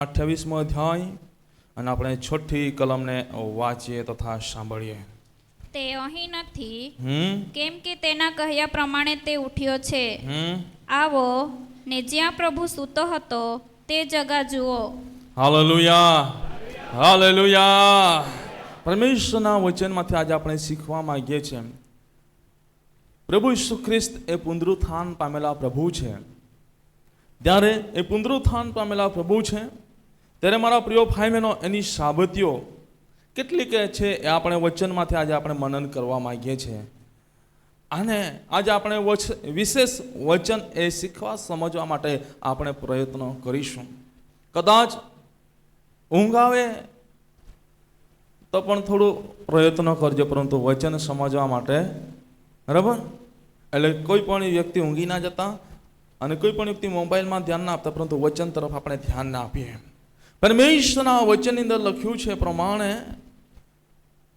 28મો અધ્યાય અને આપણે 6ઠી કલમને વાંચીએ તથા સાંભળીએ. તે અહીં નથી, કેમ કે તેના કહ્યા પ્રમાણે તે ઉઠ્યો છે. આવો ને જ્યાં પ્રભુ સૂતો હતો તે જગા જુઓ. Hallelujah, hallelujah. પરમેશ્વરના વચનમાંથી આજે આપણે શીખવા માંગીએ છીએ, પ્રભુ ઈસુ ખ્રિસ્ત એ પુનરુત્થાન પામેલા પ્રભુ છે. ત્યારે એ પુનરુત્થાન પામેલા પ્રભુ છે ત્યારે મારા પ્રિય ભાઈ બહેનો, એની સાબતીઓ કેટલીક છે એ આપણે વચનમાંથી આજે આપણે મનન કરવા માંગીએ છીએ. અને આજે આપણે વિશેષ વચન એ શીખવા સમજવા માટે આપણે પ્રયત્નો કરીશું. કદાચ ઊંઘ આવે તો પણ થોડું પ્રયત્નો કરજો, પરંતુ વચન સમજવા માટે, બરાબર? એટલે કોઈ પણ વ્યક્તિ ઊંઘી ના જતા અને કોઈ પણ વ્યક્તિ મોબાઈલમાં ધ્યાન ના આપતા, પરંતુ વચન તરફ આપણે ધ્યાન ના આપીએ. પરમેશ્વરના વચનની અંદર લખ્યું છે પ્રમાણે,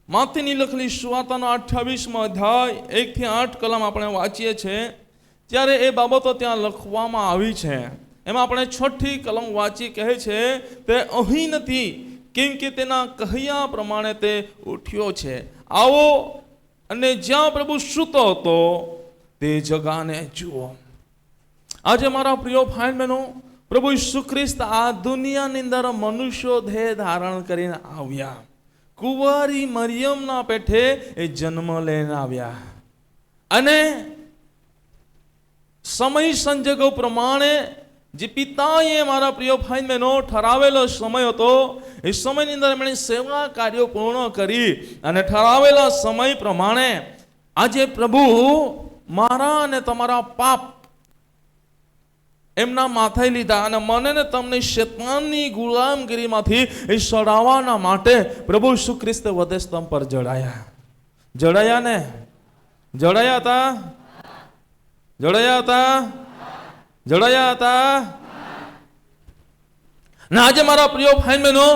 માથેની લખેલી સુવાર્તાનો 28મો અધ્યાય 1 થી 8 કલમ આપણે વાંચીએ છીએ ત્યારે એ બાબતો ત્યાં લખવામાં આવી છે. એમાં આપણે 6ઠી કલમ વાંચી, કહે છે તે અહીં નથી, કેમ કે તેના કહ્યા પ્રમાણે તે ઉઠ્યો છે. આવો અને જ્યાં પ્રભુ સૂતો હતો તે જગાને જુઓ. આજે મારા પ્રિય ભાઈ બહેનો, પ્રભુ ઈસુ ખ્રિસ્ત આ દુનિયાની અંદર મનુષ્યો દેહ ધારણ કરીને આવ્યા. કુંવારી મરિયમના પેઠે એ જન્મ લઈને આવ્યા અને સમય સંજોગો પ્રમાણે જે પિતાએ મારા પ્રિય ભાઈ બહેનો ઠરાવેલો સમય હતો, એ સમયની અંદર એમણે સેવા કાર્યો પૂર્ણ કરી અને ઠરાવેલા સમય પ્રમાણે આજે પ્રભુ મારા અને તમારા પાપ એમના માથે લીધા અને મને ને તમને શૈતાનની ગુલામગીરીમાંથી એ છોડાવવાના માટે પ્રભુ ઈસુ ખ્રિસ્ત વધે સ્તંભ પર જડાયા. જડાયા ને? જડાયા હતા? જડાયા હતા? જડાયા હતા? ને આજે મારા પ્રિય ભાઈ બહેનો,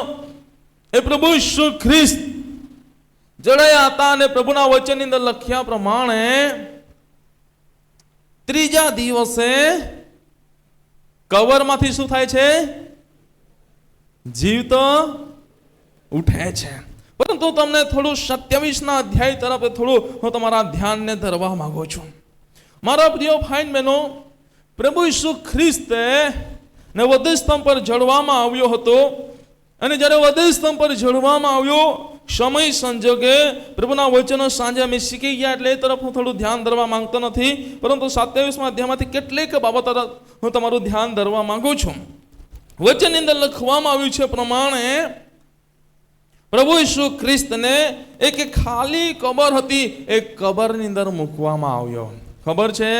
એ પ્રભુ ઈસુ ખ્રિસ્ત જડાયા હતા અને પ્રભુના વચનની અંદર લખ્યા પ્રમાણે ત્રીજા દિવસે કબરમાંથી શું થાય છે? જીવતો ઉઠે છે. પરંતુ તમને થોડું 27ના અધ્યાય તરફ થોડું હું તમારા ધ્યાનને ધરવા માંગુ છું. મારા પ્રિય ભાઈ બહેનો, પ્રભુ ઈસુ ખ્રિસ્તે ને વધુ સ્તંભ પર જડવામાં આવ્યો હતો અને જ્યારે વધુ સ્તંભ પર જડવામાં આવ્યો, સમય સંજોગે પ્રભુના વચનો સાંજે અમે શીખી ગયા એટલે એ તરફ હું થોડું ધ્યાન ધરવા માંગતો નથી, પરંતુ 27મા અધ્યાયમાંથી કેટલીક બાબતો હું તમારું ધ્યાન ધરવા માંગુ છું. વચનની અંદર લખવામાં આવ્યું છે પ્રમાણે પ્રભુ ઈસુ ખ્રિસ્તને એક ખાલી કબર હતી, એ કબરની અંદર મૂકવામાં આવ્યો. ખબર છે?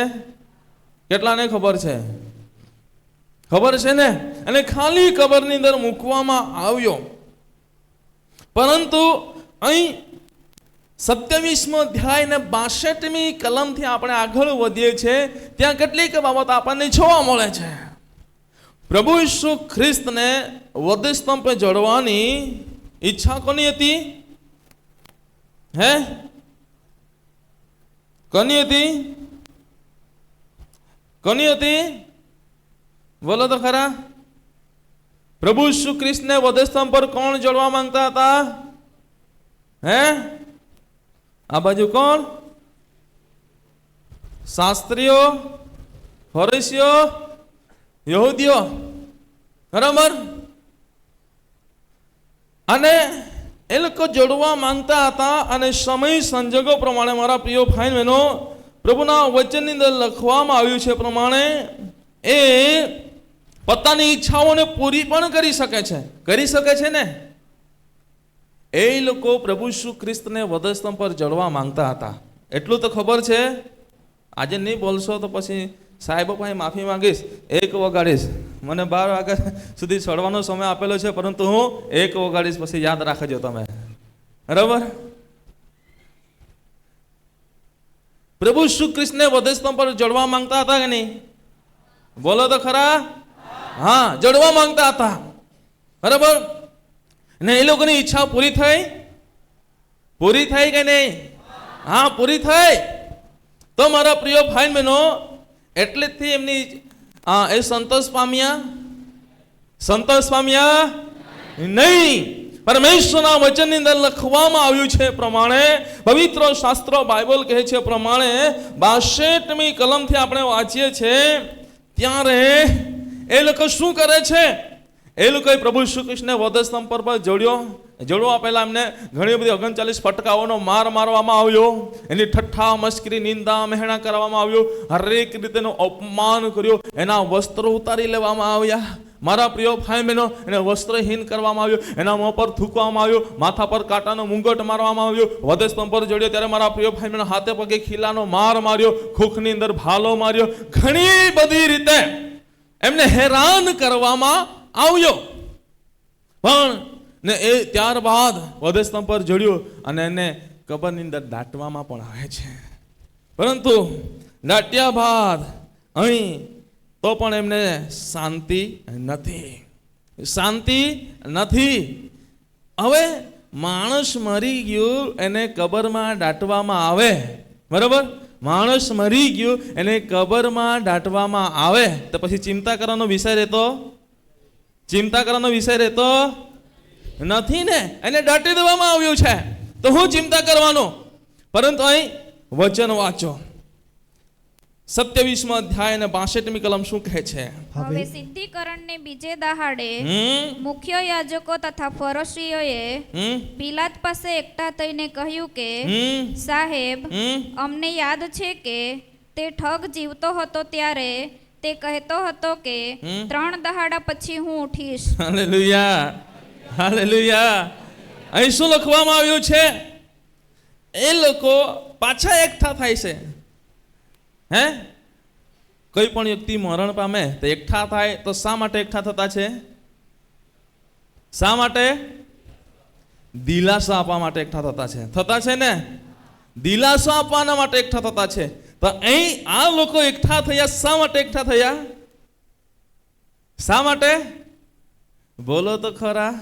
કેટલાને ખબર છે? ખબર છે ને? અને ખાલી કબરની અંદર મૂકવામાં આવ્યો. પરંતુ અહીં 27મો અધ્યાય ને 62મી કલમથી આપણે આગળ વધીએ છીએ, ત્યાં કેટલીક બાબત આપણને જોવા મળે છે. પ્રભુ ઈસુ ખ્રિસ્તને વધુ સ્તંભે જડવાની ઈચ્છા કોની હતી? હે? કોની હતી? કોની હતી? બોલો તો ખરા. પ્રભુ ઈસુ ખ્રિસ્તને વધુ સ્તંભ પર કોણ જડવા માંગતા હતા? હે? આ બાજુ કોણ? શાસ્ત્રીઓ, ફરીસીઓ, યહૂદીઓ, બરાબર? અને એ લોકો જોડવા માંગતા હતા અને સમય સંજોગો પ્રમાણે મારા પ્રિય ભાઈ બહેનો, પ્રભુના વચનની અંદર લખવામાં આવ્યું છે પ્રમાણે એ પોતાની ઈચ્છાઓને પૂરી પણ કરી શકે છે. કરી શકે છે ને? એ લોકો પ્રભુ ઈસુ ખ્રિસ્તને વધુ સ્તંભ પર જડવા માંગતા હતા. એટલું તો ખબર છે. આજે નહીં બોલશો તો પછી સાહેબ પાસે માફી માંગીશ, 1 વગાડીશ. મને 12 વાગ્યા સુધી ચડવાનો સમય આપેલો છે, પરંતુ હું 1 વગાડીશ, પછી યાદ રાખજો તમે, બરાબર? પ્રભુ ઈસુ ખ્રિસ્તને વધુ સ્તંભ પર જડવા માંગતા હતા કે નહીં? બોલો તો ખરા. હા, જડવા માંગતા હતા, બરાબર? ને એ લોકોની ઈચ્છા પૂરી થઈ? પૂરી થઈ કે નહીં? હા, પૂરી થઈ. તો મારા પ્રિય ભાઈ બહેનો, એટલેથી એમની એ સંતોષ પામ્યા? સંતોષ પામ્યા નહીં. પરમેશ્વરના વચનની અંદર લખવામાં આવ્યું છે પ્રમાણે, પવિત્ર શાસ્ત્ર બાઇબલ કહે છે પ્રમાણે 62મી કલમથી આપણે વાંચીએ છીએ ત્યારે એ લોકો શું કરે છે? એ લોકોએ પ્રભુ શ્રી કૃષ્ણને વધસ્તંભ પર જોડવા પહેલા એમને ઘણી બધી 39 ફટકાઓનો માર મારવામાં આવ્યો, એની ઠઠ્ઠા મસ્કરી નિંદા મહેણા કરવામાં આવ્યું, હરેક રીતેનું અપમાન કર્યું, એના વસ્ત્રો ઉતારી લેવામાં આવ્યા. મારા પ્રિય ભાઈ બહેનો, એને વસ્ત્રહીન કરવામાં આવ્યો, એના મોં પર થૂકવામાં આવ્યું, માથા પર કાંટાનો મુંગટ મારવામાં આવ્યો, વધસ્તંભ પર જોડ્યો ત્યારે મારા પ્રિય ભાઈ બહેનો હાથે પગે ખીલાનો માર માર્યો, ખોખની અંદર ભાલો માર્યો, ઘણી બધી રીતે એમને હેરાન કરવામાં આવ્યો. પણ ને એ ત્યારબાદ વધસ્તંભ પર જોડ્યું અને એને કબરની અંદર દાટવામાં પણ આવે છે. પરંતુ દાટ્યા બાદ અહીં તો પણ એમને શાંતિ નથી. હવે માણસ મરી ગયું એને કબરમાં દાટવામાં આવે, બરાબર? માણસ મરી ગયું એને કબરમાં દાટવામાં આવે તો પછી ચિંતા કરવાનો વિષય રહેતો નથી ને. એને દાટી દેવામાં આવ્યું છે તો હું ચિંતા કરવાનો? પરંતુ અહીં વચન વાંચો, 27મો અધ્યાય અને 62મી કલમ શું કહે છે? હવે સિદ્ધિકરણને બીજે દહાડે મુખ્ય યાજકો તથા ફરીસીઓએ પિલાત પાસે એકઠા થઈને કહ્યું કે, સાહેબ, અમને યાદ છે કે તે ઠગ જીવતો હતો ત્યારે તે કહેતો હતો કે 3 દહાડા પછી હું ઉઠીશ. હાલેલુયા. અહીં શું લખવામાં આવ્યું છે? એ લોકો પાછા એકઠા થાય છે. કોઈ પણ વ્યક્તિ મરણ પામે તો એકઠા થાય તો શા માટે એકઠા થતા છે? શા માટે? દિલાસો આપવા માટે એકઠા થતા છે ને. દિલાસો આપવાના માટે એકઠા થતા છે. તો અહીં આ લોકો એકઠા થયા. શા માટે એકઠા થયા? શા માટે? બોલો તો ખરા.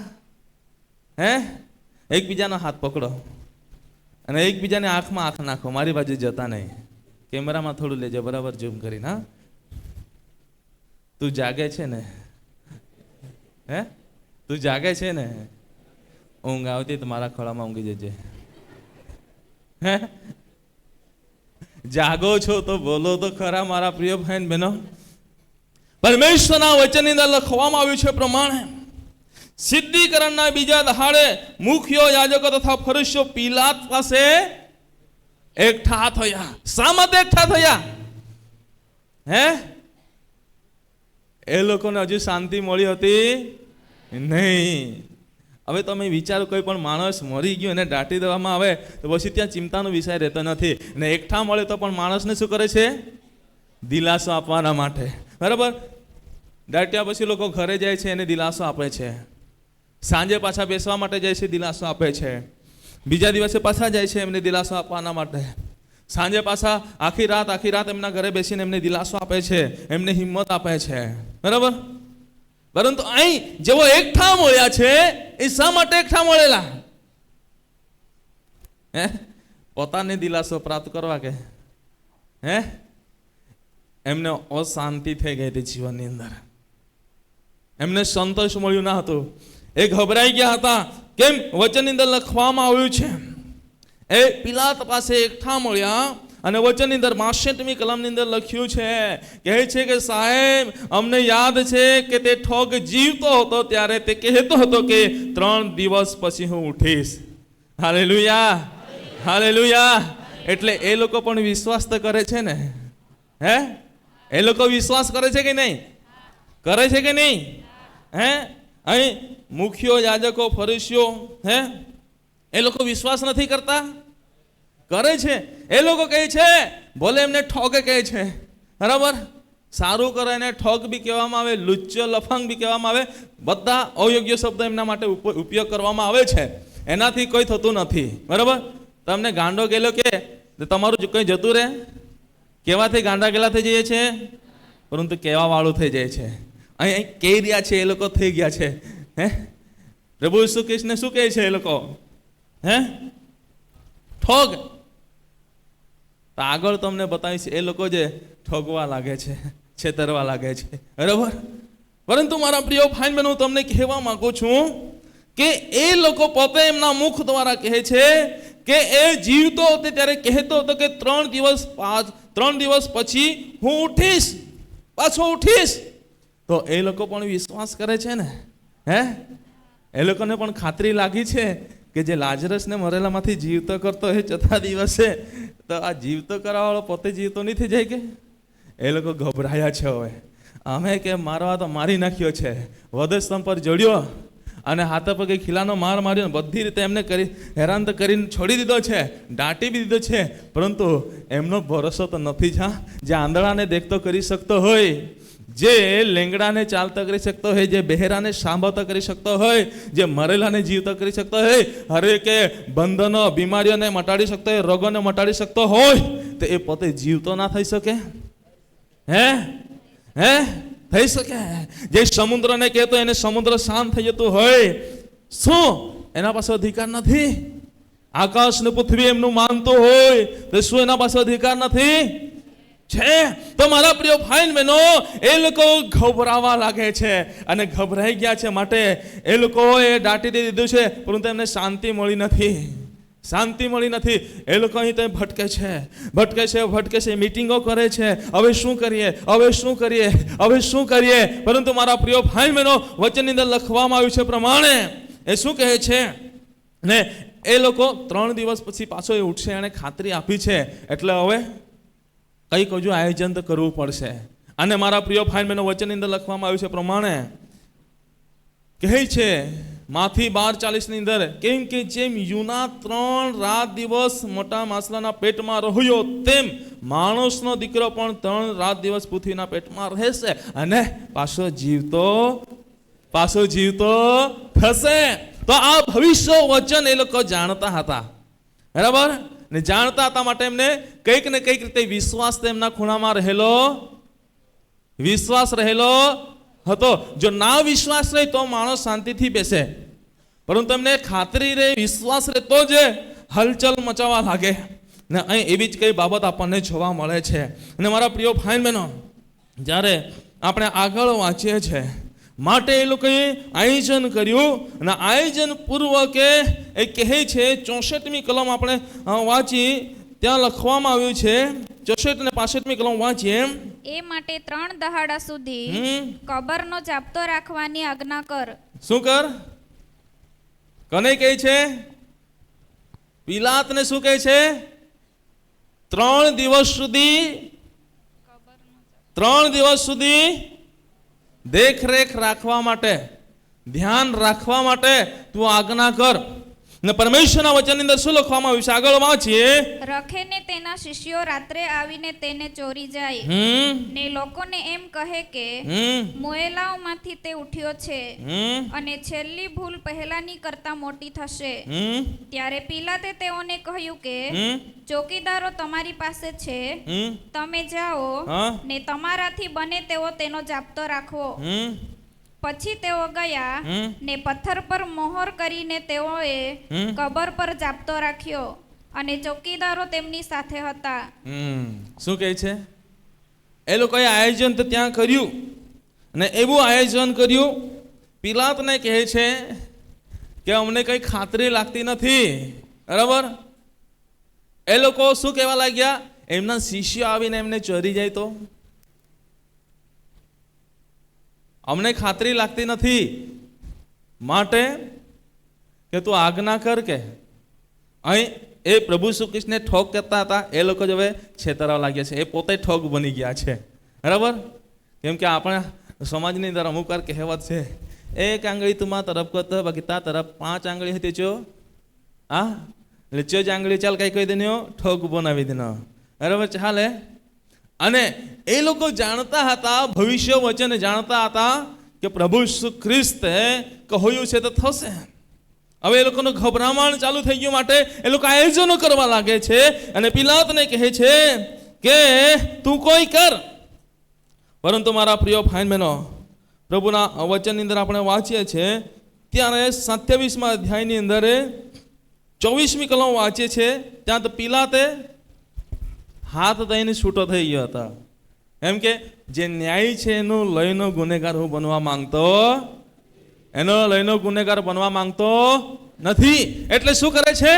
એકબીજાનો હાથ પકડો અને એકબીજાને આંખમાં આંખ નાખો. મારી બાજુ જતા નહીં. કેમેરામાં થોડું લેજો, બરાબર ઝૂમ કરીને. હા, તું જાગે છે ને? તું જાગે છે ને? ઊંઘ આવતી તો મારા ખોળામાં ઊંઘી જજે. જાગો છો તો બોલો તો ખરા મારા પ્રિય ભાઈ બહેનો. પરમેશ્વરના વચનની અંદર લખવામાં આવ્યું છે પ્રમાણે સિદ્ધિકરણના બીજા દહાડે મુખ્ય યાજકો તથા ફરીસીઓ પિલાત પાસે એકઠા થયા. શા માટે એકઠા થયા? એ લોકોને હજુ શાંતિ મળી હતી નહીં. હવે તમે વિચારો, કોઈ પણ માણસ મરી ગયો એને દાટી દેવામાં આવે તો પછી ત્યાં ચિંતાનો વિષય રહેતો નથી. ને એકઠા મળે તો પણ માણસને શું કરે છે? દિલાસો આપવાના માટે, બરાબર? દાટ્યા પછી લોકો ઘરે જાય છે, એને દિલાસો આપે છે. સાંજે પાછા બેસવા માટે જાય છે, દિલાસો આપે છે. બીજા દિવસે પાછા જાય છે એમને દિલાસો આપવાના માટે. સાંજે પાછા આખી રાત એમના ઘરે બેસીને એમને દિલાસો આપે છે, એમને હિંમત આપે છે, બરાબર? પરંતુ અહીં જેવો એકઠા મળ્યા છે એ શા માટે એકઠા મળેલા? પોતાને દિલાસો પ્રાપ્ત કરવા કે એમને અશાંતિ થઈ ગઈ હતી જીવનની અંદર. એમને સંતોષ મળ્યું ના હતું. એ ગભરાઈ ગયા હતા. કેમ? વચનની અંદર લખવામાં આવ્યું છે એ પિલાત પાસે એકઠા મળ્યા અને વચનની અંદર 62મી કલમની અંદર લખ્યું છે, કહે છે કે સાહેબ, અમને યાદ છે કે તે ઠગ જીવતો હતો ત્યારે તે કહેતો હતો કે 3 દિવસ પછી હું ઉઠીશ. હાલેલુયા. એટલે એ લોકો પણ વિશ્વાસ તો કરે છે ને. એ લોકો વિશ્વાસ કરે છે કે નહીં? કરે છે કે નહીં? અહીં મુખ્ય યાજકો ફરીસીઓ એ લોકો વિશ્વાસ નથી કરતા? કરે છે. એ લોકો કહે છે, ભલે એમને ઠગ કહે છે, બરાબર? સારું કરે એને ઠગ બી કહેવામાં આવે, લુચ્ચો લફંગ બી કહેવામાં આવે. બધા અયોગ્ય શબ્દ એમના માટે ઉપયોગ કરવામાં આવે છે. એનાથી કોઈ થતું નથી, બરાબર? તમને ગાંડો ગેલો કે તમારું કંઈ જતું રહે? કેવાથી ગાંડા ગેલા થઈ જઈએ છે, પરંતુ કહેવા વાળું થઈ જાય છે. અહીં કહી રહ્યા છે, એ લોકો થઈ ગયા છે. પ્રભુ ઈસુ કૃષ્ણ શું કહે છે? એ લોકો ઠગ. તો આગળ તમને બતાવીશ, એ લોકો જે ઠગવા લાગે છે, છેતરવા લાગે છે, બરાબર? પરંતુ મારા પ્રિય ભાઈ બહેનો, હું તમને કહેવા માંગુ છું કે એ લોકો પોતે એમના મુખ દ્વારા કહે છે કે એ જીવતો હતો ત્યારે કહેતો હતો કે 3 દિવસ પછી હું ઉઠીશ, પાછો ઉઠીશ. તો એ લોકો પણ વિશ્વાસ કરે છે ને? એ લોકોને પણ ખાતરી લાગી છે કે જે લાજરસને મરેલામાંથી જીવતો કરતો એ 4થા દિવસે, તો આ જીવતો કરાવવાળો પોતે જીવતો નહીં થઈ જાય કે? એ લોકો ગભરાયા છે. હવે અમે કે મારવા તો મારી નાખ્યો છે, વધસ્તંભ પર જોડ્યો અને હાથે પગે ખીલાનો માર માર્યો, બધી રીતે એમને હેરાન તો કરીને છોડી દીધો છે, દાટી બી દીધો છે, પરંતુ એમનો ભરોસો તો નથી જ. જે આંધળાને દેખતો કરી શકતો હોય, જે લેંગડાને ચાલતો કરી શકતો હોય, જે બહેરાને સાંભળતો કરી શકતો હોય, જે મરેલાને જીવતો કરી શકતો હોય, હરેકે બંધનો બીમારીઓને મટાડી શકતો હોય, રોગોને મટાડી શકતો હોય, તો એ પોતે જીવતો ના થઈ શકે? થઈ શકે? જે સમુદ્રને કહેતો એને સમુદ્ર શાંત થઈ જતું હોય, શું એના પાસે અધિકાર નથી? આકાશ ને પૃથ્વી એમનું માનતું હોય તો શું એના પાસે અધિકાર નથી? છે. તો મારા પ્રિય ભાઈ બહેનો, એ લોકો ગભરાવા લાગે છે અને ગભરાઈ ગયા છે, માટે એ લોકોએ દાટી દીધું છે, પરંતુ એમને શાંતિ મળી નથી. શાંતિ મળી નથી. એ લોકો અહીં ત્યાં ભટકે છે, મીટિંગો કરે છે. હવે શું કરીએ? પરંતુ મારા પ્રિય ભાઈ બહેનો, વચનની અંદર લખવામાં આવ્યું છે પ્રમાણે એ શું કહે છે ને, એ લોકો 3 દિવસ પછી પાછો એ ઉઠશે, એને ખાતરી આપી છે. એટલે હવે કંઈક હજુ આયોજન તો કરવું પડશે. અને મારા પ્રિય ભાઈ બહેનો, વચનની અંદર લખવામાં આવ્યું છે પ્રમાણે કહે છે માથી 12:40 ની અંદર, કેમ કે જેમ યુના 3 રાત દિવસ મોટા માછલાના પેટમાં રહ્યો, તેમ માણસનો દીકરો પણ 3 રાત દિવસ પૃથ્વીના પેટમાં રહેશે અને પાછો જીવતો થશે. તો આ ભવિષ્ય વચન એ લોકો જાણતા હતા, બરાબર ને? જાણતા હતા માટે એમને કંઈક ને કંઈક રીતે વિશ્વાસ તેમના ખૂણામાં રહેલો હતો. જો ના વિશ્વાસ રહે તો માણસ શાંતિથી બેસે, પરંતુ એમને ખાતરી રહે, વિશ્વાસ રહે તો જ હલચલ મચાવવા લાગે. ને અહીં એવી જ કઈ બાબત આપણને જોવા મળે છે. અને મારા પ્રિય ભાઈ બહેનો, જ્યારે આપણે આગળ વાંચીએ છીએ, માટે એ લોકોએ આયોજન કર્યું અને આયોજન પૂર્વકે એ કહે છે 64મી કલમ આપણે વાંચી, ત્યાં લખવામાં આવ્યું છે 64 અને 65મી કલમ વાંચીએ. એ માટે 3 દહાડા સુધી કબરનો જાપ્તો રાખવાની આજ્ઞા કર. શું કર? કને કહે છે? પિલાતને શું કહે છે? 3 દિવસ સુધી દેખરેખ રાખવા માટે, ધ્યાન રાખવા માટે તું આજ્ઞા કર. ને પરમેશ્વરના વચનની અંદર શું લખવામાં આવ્યું છે? આગળ વાંચીએ. રખે ને તેના શિષ્યો રાત્રે આવીને તેને ચોરી જાય ને લોકોને એમ કહે કે મોએલાઓમાંથી તે ઉઠ્યો છે અને છેલ્લી ભૂલ પહેલાની કરતા મોટી થશે. ત્યારે પિલાતે તેઓને કહ્યું કે ચોકીદારો તમારી પાસે છે, તમે જાઓ ને તમારાથી બને તેવો તેનો જાપ્તો રાખવો. પછી તેઓ ગયા ને પથ્થર પર મોહર કરીને તેઓએ કબર પર જાપ્તો રાખ્યો અને ચોકીદારો તેમની સાથે હતા. શું કહે છે? એ લોકોએ આયોજન તો ત્યાં કર્યું અને એવું આયોજન કર્યું. પિલાતને કહે છે કે અમને કઈ ખાતરી લાગતી નથી, બરાબર? એ લોકો શું કહેવા લાગ્યા? એમના શિષ્યો આવીને એમને ચોરી જાય તો અમને ખાતરી લાગતી નથી, માટે કે તું આજ્ઞા કર. કે અહીં એ પ્રભુ શ્રી કૃષ્ણને ઠોક કરતા હતા, એ લોકો જ હવે છેતરવા લાગ્યા છે. એ પોતે ઠોક બની ગયા છે, બરાબર? કેમ કે આપણા સમાજની અંદર અમુક વાર કહેવત છે, એક આંગળી તું મા તરફ કરતો બાકી તા તરફ 5 આંગળી હતી ચો, એટલે ચો જ આંગળી ચાલ કઈ કહી દેનો, ઠોક બનાવી દેનો, બરાબર? ચાલે. અને એ લોકો જાણતા હતા, ભવિષ્ય વચન જાણતા હતા કે પ્રભુ ઈસુ ખ્રિસ્તે કહ્યું છે તો થશે. હવે એ લોકોનું ગભરામણ ચાલુ થઈ ગયું, માટે એ લોકો આયોજનો કરવા લાગે છે અને પિલાતને કહે છે કે તું કોઈ કર. પરંતુ મારા પ્રિય ભાઈ બહેનો, પ્રભુના વચનની અંદર આપણે વાંચીએ છીએ, ત્યારે 27મા અધ્યાયની અંદર 24મી કલમ વાંચીએ છીએ, ત્યાં તો પિલાતે હાથ દઈને છૂટો થઈ ગયો હતો. એમ કે જે ન્યાય છે એનો લયનો ગુનેગાર હું બનવા માંગતો, એનો લયનો ગુનેગાર બનવા માંગતો નથી. એટલે શું કરે છે?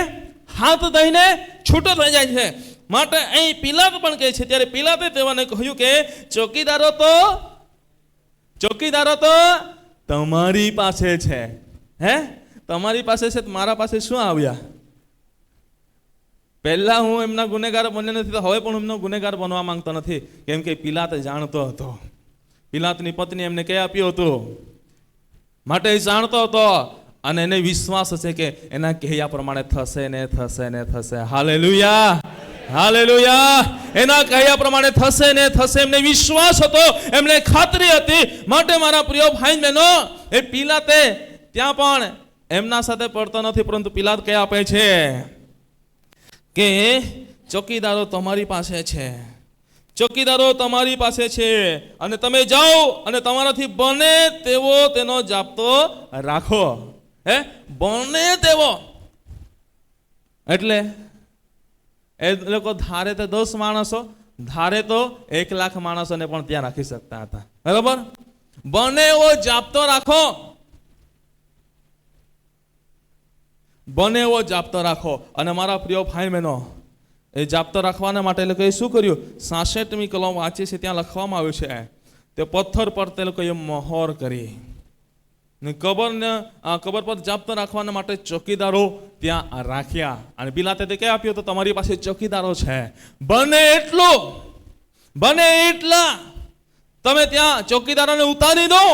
હાથ દઈને છૂટો થઈ જાય છે. માટે અહીં પિલાત પણ કહે છે, ત્યારે પિલાતે તેઓને કહ્યું કે ચોકીદારો તો તમારી પાસે છે. હે, તમારી પાસે છે, મારા પાસે શું આવ્યા? પહેલા હું એમના ગુનેગાર બન્યો નથી, તો હવે પણ એમનો ગુનેગાર બનવા માંગતો નથી. કેમ કે પિલાત જાણતો હતો, પિલાતની પત્ની એમને કહી આપ્યું હતું, માટે એ જાણતો હતો અને એને વિશ્વાસ છે કે એના કહ્યા પ્રમાણે થશે ને થશે ને થશે. Hallelujah, hallelujah. એના કહ્યા પ્રમાણે થશે ને થશે, એમને વિશ્વાસ હતો, એમને ખાતરી હતી. માટે મારા પ્રિય ભાઈ બહેનો, એ પિલાતે ત્યાં પણ એમના સાથે પડતો નથી, પરંતુ પિલાત કહી આપે છે કે ચોકીદારો તમારી પાસે છે, ચોકીદારો તમારી પાસે છે, અને તમે જાઓ અને તમારાથી બને તેવો તેનો જાપ્તો રાખો. હે, બને તેવો એટલે એ લોકો ધારે તો 10 માણસો, ધારે તો 1 લાખ માણસોને પણ ત્યાં રાખી શકતા હતા. બરાબર? બને એવો જાપ્તો રાખો, બને એવો જાપ્તો રાખો. અને મારા પ્રિય ભાઈ બહેનો, એ જાપ્તો રાખવાના માટે એ લોકોએ શું કર્યું? 66મી કલમ વાંચી છે, ત્યાં લખવામાં આવ્યું છે તે પથ્થર પર તે લોકોએ મહોર કરી. કબર પર જાપ્તો રાખવાના માટે ચોકીદારો ત્યાં રાખ્યા. અને પિલાતે તે કહી આપ્યું તો તમારી પાસે ચોકીદારો છે, બને એટલા તમે ત્યાં ચોકીદારોને ઉતારી દો.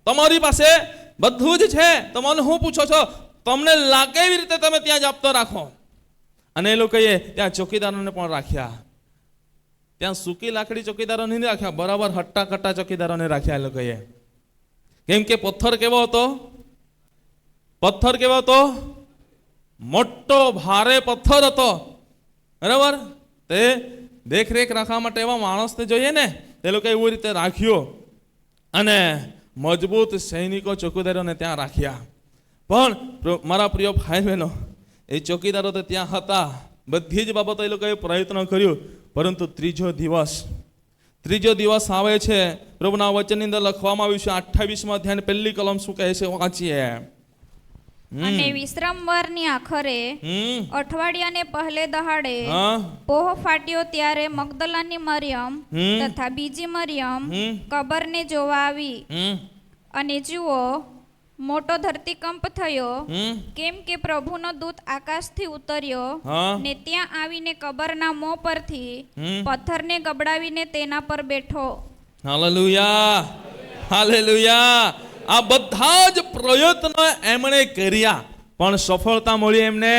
તમારી પાસે બધું જ છે, તમને હું પૂછો છો? તમને લાગે એવી રીતે તમે ત્યાં જાપ્તો રાખો. અને એ લોકોએ ત્યાં ચોકીદારોને પણ રાખ્યા. ત્યાં સૂકી લાકડી ચોકીદારોને નહીં રાખ્યા, બરાબર હટ્ટા કટ્ટા ચોકીદારોને રાખ્યા એ લોકોએ. કેમ કે પથ્થર કેવો હતો? પથ્થર કેવો હતો? મોટો ભારે પથ્થર હતો. બરાબર? તે દેખરેખ રાખવા માટે એવા માણસને જોઈએ ને, તે લોકો એવી રીતે રાખ્યો. અને મજબૂત સૈનિકો ચોકીદારોને ત્યાં રાખ્યા. પણ મારા પ્રિય ભાઈ બહેનો, એ ચોકીદારો તો ત્યાં હતા, બધી જ બાબતો એ લોકોએ પ્રયત્ન કર્યો. પરંતુ ત્રીજો દિવસ આવે છે, પ્રભુના વચનની અંદર લખવામાં આવ્યું છે 28મા અધ્યાયની 1લી કલમ શું કહે છે? વાંચીએ. અને વિશ્રામવારની આખરે અઠવાડિયાને પહેલે દહાડે પોહ ફાટ્યો, ત્યારે મગદલાની મરિયમ તથા બીજી મરિયમ કબરને જોવા આવી. અને જુઓ, મોટો ધરતીકંપ થયો, કેમ કે પ્રભુનો દૂત આકાશથી ઉતર્યો ને ત્યાં આવીને કબરના મોં પરથી પથ્થરને ગબડાવીને તેના પર બેઠો. Hallelujah, hallelujah. આ બધા જ પ્રયત્નો એમણે કર્યા, પણ સફળતા મળી એમને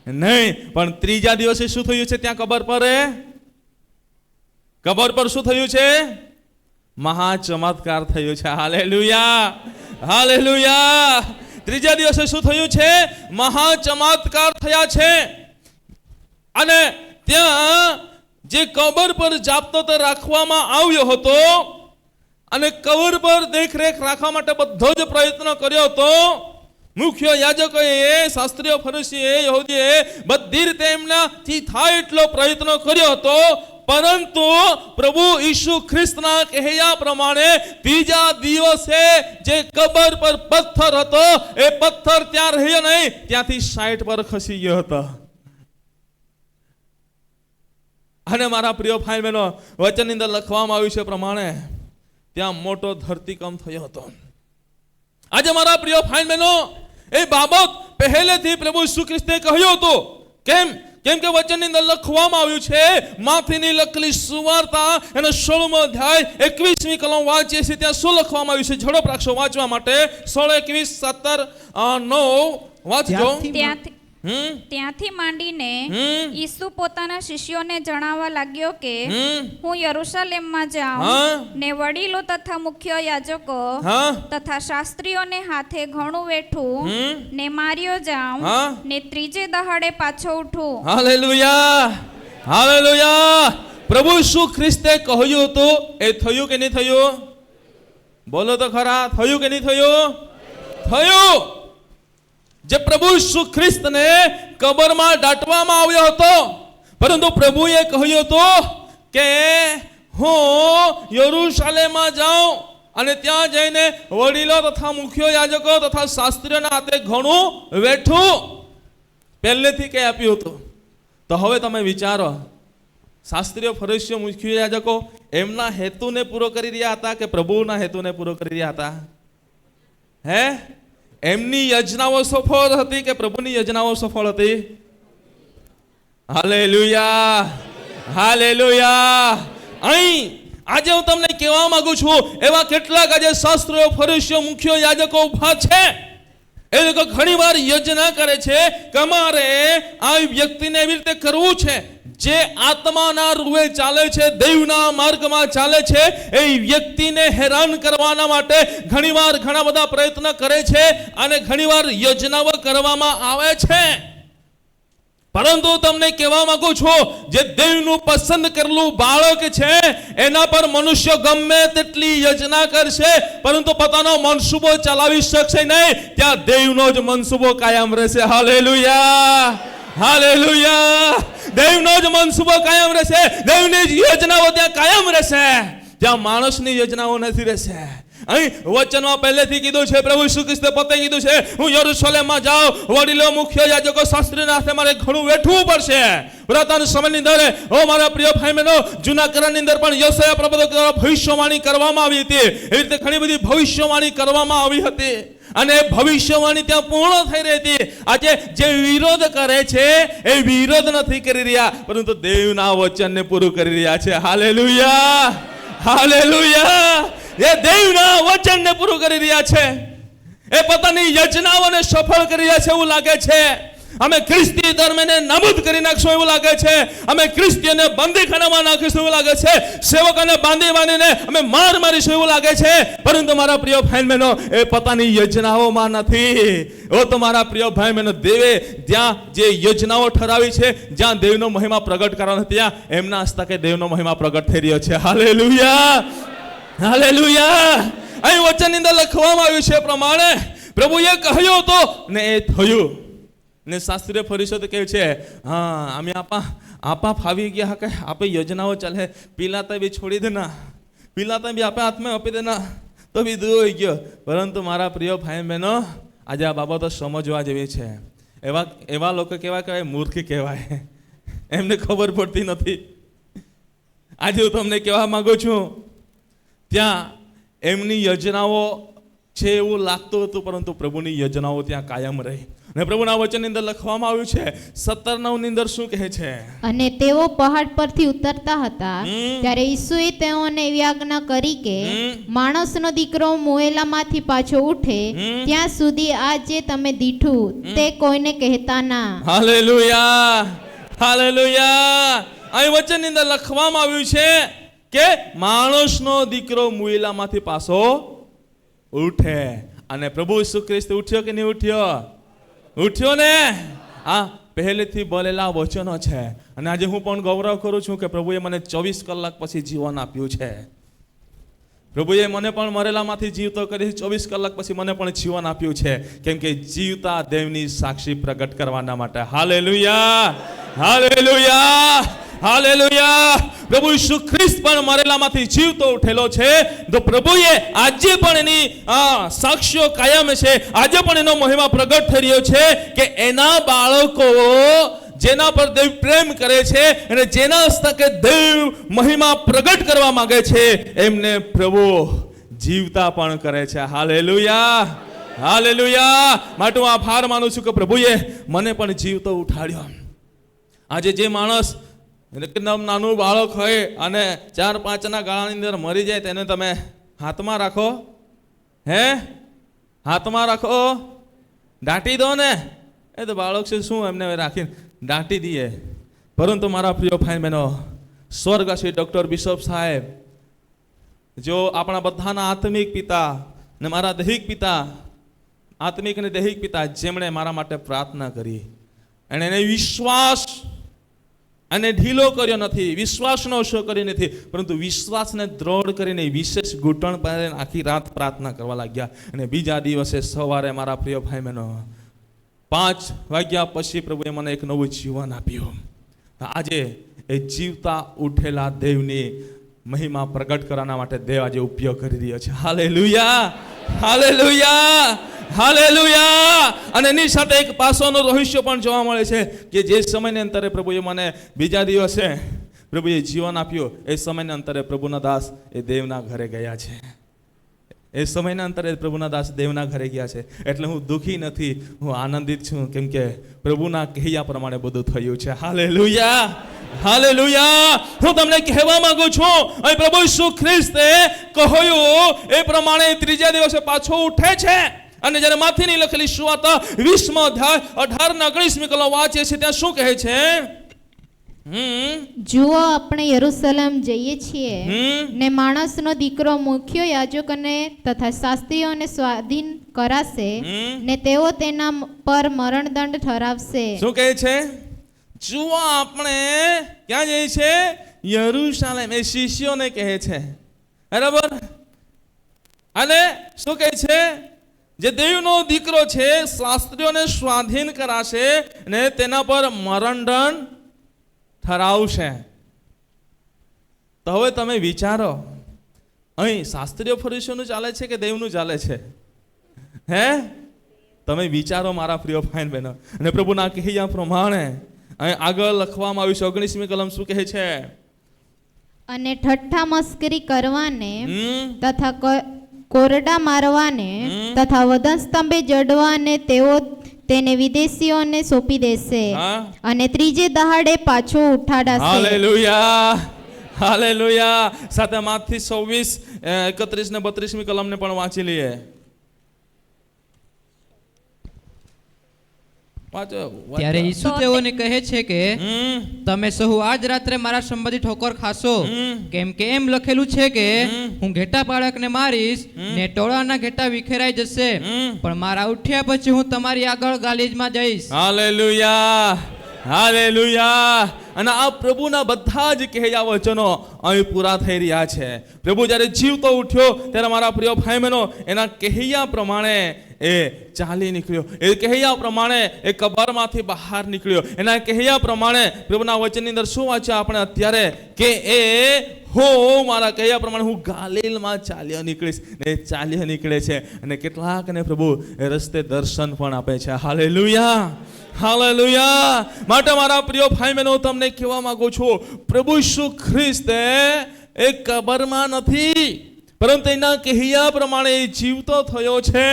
નહીં. પણ ત્રીજા દિવસે શું થયું છે? ત્યાં કબર પર શું થયું છે? મહા ચમત્કાર થયો છે. Hallelujah, hallelujah. ત્રીજા દિવસે શું થયું છે? મહા ચમત્કાર થયા છે. અને ત્યાં જે કબર પર જાપ્તો તો રાખવામાં આવ્યો હતો, અને કબર પર દેખરેખ રાખવા માટે બધો જ પ્રયત્ન કર્યો હતો. મુખ્ય યાજકોએ, શાસ્ત્રીઓ, ફરીસીએ, યહૂદીએ બધી રીતે એમનાથી થાય એટલો પ્રયત્ન કર્યો હતો. પરંતુ પ્રભુ ઈસુ ખ્રિસ્તના કહ્યા પ્રમાણે ત્રીજા દિવસે જે કબર પર પથ્થર હતો, એ પથ્થર ત્યાં રહ્યો નહીં, ત્યાંથી સાઈડ પર ખસી ગયો હતો. અને મારા પ્રિય ભાઈ બહેનો, વચનની અંદર લખવામાં આવ્યું છે પ્રમાણે ત્યાં મોટો ધરતીકંપ થયો હતો. આજે મારા પ્રિય ભાઈ બહેનો, એ બાબત પહેલેથી પ્રભુ ઈસુ ખ્રિસ્તે કહ્યું હતું. કેમ કે વચનની અંદર લખવામાં આવ્યું છે, માથીની લખેલી સુવાર્તા એનો 16મો અધ્યાય 21મી કલમ વાંચીએ છીએ, ત્યાં શું લખવામાં આવ્યું છે? ઝડપ રાખશો વાંચવા માટે. 16, 21, 17, 9 વાંચજો. ત્યાંથી માંડીને ઈસુ પોતાના શિષ્યોને જણાવવા લાગ્યો કે હું યરૂશલેમમાં જાઉં ને વડીલો તથા મુખ્ય યાજકો તથા શાસ્ત્રીઓને હાથે ઘણું વેઠું ને માર્યો જાઉં ને ત્રીજે દહાડે પાછો ઉઠું. હાલેલુયા, હાલેલુયા. પ્રભુ ઈસુ ખ્રિસ્તે કહ્યું હતું, એ થયું કે નહીં થયું? બોલો તો ખરા, થયું કે નહીં થયું? થયું. જે પ્રભુ ઈસુ ખ્રિસ્તને કબરમાં દાટવામાં આવ્યો હતો, પરંતુ પ્રભુએ કહ્યું હતું કે હું યરૂશાલેમમાં જાઉં અને ત્યાં જઈને વડીલો તથા મુખ્ય યાજકો તથા શાસ્ત્રીઓના હાથે ઘણું વેઠું. પહેલેથી કઈ આપ્યું હતું. તો હવે તમે વિચારો, શાસ્ત્રીઓ, ફરીસીઓ, મુખ્ય યાજકો એમના હેતુને પૂરો કરી રહ્યા હતા કે પ્રભુના હેતુને પૂરો કરી રહ્યા હતા? હે? એમની યોજનાઓ સફળ હતી કે પ્રભુની યોજનાઓ સફળ હતી? Hallelujah, hallelujah. અહીં આજે હું તમને કહેવા માંગુ છું, એવા કેટલાક આજે શાસ્ત્રીઓ, ફરીસીઓ, મુખ્ય યાજકો ઉભા છે. એ લોકો ઘણી વાર યોજના કરે છે કે અમારે આ વ્યક્તિને એવી રીતે કરવું છે, જે આત્માના રૂએ ચાલે છે, દૈવના માર્ગમાં ચાલે છે, એ વ્યક્તિને હેરાન કરવાના માટે ઘણીવાર ઘણા બધા પ્રયત્ન કરે છે અને ઘણીવાર યોજનાઓ કરવામાં આવે છે. પરંતુ તમને કહેવા માંગુ છું, જે દેવનું પસંદ કરેલું બાળક છે એના પર મનુષ્ય ગમે તેટલી યોજના કરશે પરંતુ પોતાનો મનસૂબો ચલાવી શકશે નહીં. ત્યાં દેવનો જ મનસૂબો કાયમ રહેશે. Hallelujah, hallelujah. દેવનો જ મનસૂબો કાયમ રહેશે. દેવની જ યોજનાઓ ત્યાં કાયમ રહેશે, જ્યાં માણસની યોજનાઓ નથી રહેશે. અહીં વચનમાં પહેલેથી કીધું છે, પ્રભુ ઈસુ ખ્રિસ્તે પોતે કીધું છે, હું યરૂશલેમમાં જાઉં, વડીલો, મુખ્ય યાજકો, શાસ્ત્રીના હાથે મારે ઘણું વેઠવું પડશે. પુરાતન સમયની અંદર, ઓ મારા પ્રિય ભાઈ બહેનો, જૂના કરારની અંદર પણ યશાયા પ્રવક્તા દ્વારા ભવિષ્યવાણી કરવામાં આવી હતી. એવી રીતે ઘણી બધી ભવિષ્યવાણી કરવામાં આવી હતી અને ભવિષ્યવાણી ત્યાં પૂર્ણ થઈ રહી હતી. આજે જે વિરોધ કરે છે એ વિરોધ નથી કરી રહ્યા, પરંતુ દેવના વચનને પૂરું કરી રહ્યા છે. Hallelujah, hallelujah. એ દેવના વચનને પૂરું કરી રહ્યા છે. એ પોતાની યોજનાઓને સફળ કરી રહ્યા છે એવું લાગે છે. અમે ખ્રિસ્તી ધર્મને નાબૂદ કરી નાખશું એવું લાગે છે. અમે ખ્રિસ્તીઓને બંદીખાનામાં નાખીશું એવું લાગે છે. સેવકોને બાંધીને અમે માર મારીશું એવું લાગે છે. પરંતુ મારા પ્રિય ભાઈ બહેનો, એ પોતાની યોજનાઓમાં નથી. ઓ તો મારા પ્રિય ભાઈ બહેનો, દેવે જ્યાં જે યોજનાઓ ઠરાવી છે, જ્યાં દેવનો મહિમા પ્રગટ કરવાનો, ત્યાં એમના હસ્તકે દેવનો મહિમા પ્રગટ થઈ રહ્યો છે. Hallelujah, hallelujah. અહીં વચનની અંદર લખવામાં આવ્યું છે પ્રમાણે પ્રભુએ કહ્યું તો ને એ થયું. ને શાસ્ત્રીય ફરીસો તો કહે છે, હા અમે આપા ફાવી ગયા કે આપે યોજનાઓ ચાલે, પીલાતા બી છોડી દેના, પીલાતા બી આપે હાથમાં આપી દેના, તો બી દૂર હોઈ ગયો. પરંતુ મારા પ્રિય ભાઈ બહેનો, આજે આ બાબતો સમજવા જેવી છે. એવા લોકો કેવા કહેવાય? મૂર્ખ કહેવાય. એમને ખબર પડતી નથી. આજે હું તમને કહેવા માંગુ છું, ત્યાં એમની યોજનાઓ છે એવું લાગતું હતું, પરંતુ પ્રભુની યોજનાઓ ત્યાં કાયમ રહી. અને પ્રભુના વચનની અંદર લખવામાં આવ્યું છે 17:9 ની અંદર શું કહે છે? અને તેઓ પહાડ પરથી ઉતરતા હતા, ત્યારે ઈસુએ તેઓને એવી આજ્ઞા કરી કે માણસનો દીકરો મોએલામાંથી પાછો ઉઠે ત્યાં સુધી આ જે તમે દીઠું તે કોઈને કહેતા ના. Hallelujah, hallelujah. અહીં વચનની અંદર લખવામાં આવ્યું છે કે માણસનો દીકરો મોએલામાંથી પાછો ઉઠે. અને પ્રભુ ઈસુ ખ્રિસ્ત ઉઠ્યો કે નહીં ઉઠ્યો? ઉઠ્યો ને. આ પહેલેથી બોલેલા વચનો છે. અને આજે હું પણ ગૌરવ કરું છું કે પ્રભુએ મને 24 કલાક પછી જીવન આપ્યું છે. પ્રભુએ મને પણ મરેલામાંથી જીવતો કરી 24 કલાક પછી મને પણ જીવન આપ્યું છે, કેમ કે જીવતા દેવની સાક્ષી પ્રગટ કરવાના માટે. હાલેલુયા, હાલેલુયા, હાલેલુયા. પ્રભુ ઈસુ ખ્રિસ્ત પણ મરેલામાંથી જીવતો ઉઠેલો છે. તો પ્રભુએ આજે પણ એની સાક્ષીઓ કાયમ છે. આજે પણ એનો મહિમા પ્રગટ થઈ રહ્યો છે કે એના બાળકો જેના પર દેવ પ્રેમ કરે છે અને જેના હસ્તકે દેવ મહિમા પ્રગટ કરવા માંગે છે, એમને પ્રભુ જીવતા પણ કરે છે. Hallelujah, hallelujah. માટે હું આભાર માનું છું કે પ્રભુએ મને પણ જીવતો ઉઠાડ્યો. આજે જે માણસ એકદમ નાનું બાળક હોય અને 4-5 ગાળાની અંદર મરી જાય, તેને તમે હાથમાં રાખો? હે? હાથમાં રાખો? દાટી દો ને. એ તો બાળક છે, શું એમને રાખીને દાટી દઈએ. પરંતુ મારા પ્રિય ભાઈ બહેનો, સ્વર્ગવાસી ડૉક્ટર બિશપ સાહેબ, જો આપણા બધાના આત્મિક પિતા ને મારા દૈહિક પિતા, આત્મિક અને દૈહિક પિતા, જેમણે મારા માટે પ્રાર્થના કરી, અને એને વિશ્વાસ અને ઢીલો કર્યો નથી, વિશ્વાસનો ઓછો કર્યો નથી, પરંતુ વિશ્વાસને દ્રઢ કરીને વિશેષ ઘૂંટણ પર આખી રાત પ્રાર્થના કરવા લાગ્યા. અને બીજા દિવસે સવારે મારા પ્રિય ભાઈ બહેનો 5 વાગ્યા પછી પ્રભુએ મને એક નવું જીવન આપ્યું. આજે એ જીવતા ઉઠેલા દેવની મહિમા પ્રગટ કરવાના માટે દેવ આજે ઉપયોગ કરી રહ્યો છે. Hallelujah, hallelujah, hallelujah. અને એની સાથે એક પાસોનો રહસ્ય પણ જોવા મળે છે કે જે સમયની અંતરે પ્રભુએ મને બીજા દિવસે પ્રભુએ જીવન આપ્યું, એ સમયના અંતરે પ્રભુના દાસ એ દેવના ઘરે ગયા છે. એ સમયના અંતરે પ્રભુના દાસ દેવના ઘરે ગયા છે. એટલે હું દુઃખી નથી, હું આનંદિત છું, કેમ કે પ્રભુના કહ્યા પ્રમાણે બધું થયું છે. Hallelujah, hallelujah. હું તમને કહેવા માંગુ છું, અહીં પ્રભુ ઈસુ ખ્રિસ્તે કહ્યું એ પ્રમાણે ત્રીજા દિવસે પાછો ઉઠે છે. અને જ્યારે માથીની લખેલી સુવાર્ત 20મો અધ્યાય 18-19 કલમ વાંચે છે, ત્યાં શું કહે છે? જુઓ, આપણે યરૂશલેમ જઈએ છીએ, ને માણસનો દીકરો મુખ્ય યાજકોને તથા શાસ્ત્રીઓને સ્વાધીન કરાશે, ને તેઓ તેના પર મરણદંડ ઠરાવશે. શું કહે છે? જુઓ, આપણે ક્યાં જઈએ છે? યરૂશલેમ. એ શિષ્યોને કહે છે, બરાબર? અને શું કહે છે? જે દેવનો દીકરો છે શાસ્ત્રીઓને સ્વાધીન કરાશે ને તેના પર મરણદંડ ઠરાવશે. તો હવે તમે વિચારો, અહીં શાસ્ત્રીય ફરીસીઓનું ચાલે છે કે દેવનું ચાલે છે? હે? તમે વિચારો મારા પ્રિય ભાઈ બહેનો. અને પ્રભુના કહ્યા પ્રમાણે અહીં આગળ લખવામાં આવ્યું છે 19મી કલમ. શું કહે છે? અને ઠઠ્ઠા મસ્કરી કરવાને તથા કોરડા મારવાને તથા વદન સ્તંભે જડવાને તેઓ તેને વિદેશીઓને સોંપી દેશે, અને ત્રીજે દહાડે પાછો ઉઠાડાશે. Hallelujah, hallelujah. સાથે માથી 26, 31 ને 32મી કલમને પણ વાંચી લઈએ. ત્યારે ઈસુ તેઓને કહે છે કે તમે સહુ આજ રાત્રે મારા સંબંધી ઠોકર ખાશો, કેમ કે એમ લખેલું છે કે હું ઘેટા બાળકને મારીશ ને ટોળાના ઘેટા વિખેરાઈ જશે, પણ મારા ઉઠ્યા પછી હું તમારી આગળ ગાલીજમાં જઈશ. Hallelujah, hallelujah. અને આ પ્રભુના બધા જ કહ્યા વચનો અહીં પૂરા થઈ રહ્યા છે. પ્રભુ જ્યારે જીવતો ઉઠ્યો ત્યારે મારા પ્રિય ભાઈ બહેનો એના કહ્યા પ્રમાણે એ ચાલી નીકળ્યો. એ કહ્યા પ્રમાણે એ કબરમાંથી બહાર નીકળ્યો. એના કહ્યા પ્રમાણે પ્રભુના વચનની અંદર શું વાંચ્યા આપણે અત્યારે કે એ હું મારા કહ્યા પ્રમાણે હું ગાલિલમાં ચાલ્યો નીકળીશ. ને ચાલ્યો નીકળે છે. અને કેટલાકને પ્રભુ એ રસ્તે દર્શન પણ આપે છે. Hallelujah, hallelujah. માટે મારા પ્રિય ભાઈ બહેનો તમને કહેવા માંગુ છું, પ્રભુ ઈસુ ખ્રિસ્તે એ કબરમાં નથી, પરંતુ એના કહ્યા પ્રમાણે એ જીવતો થયો છે.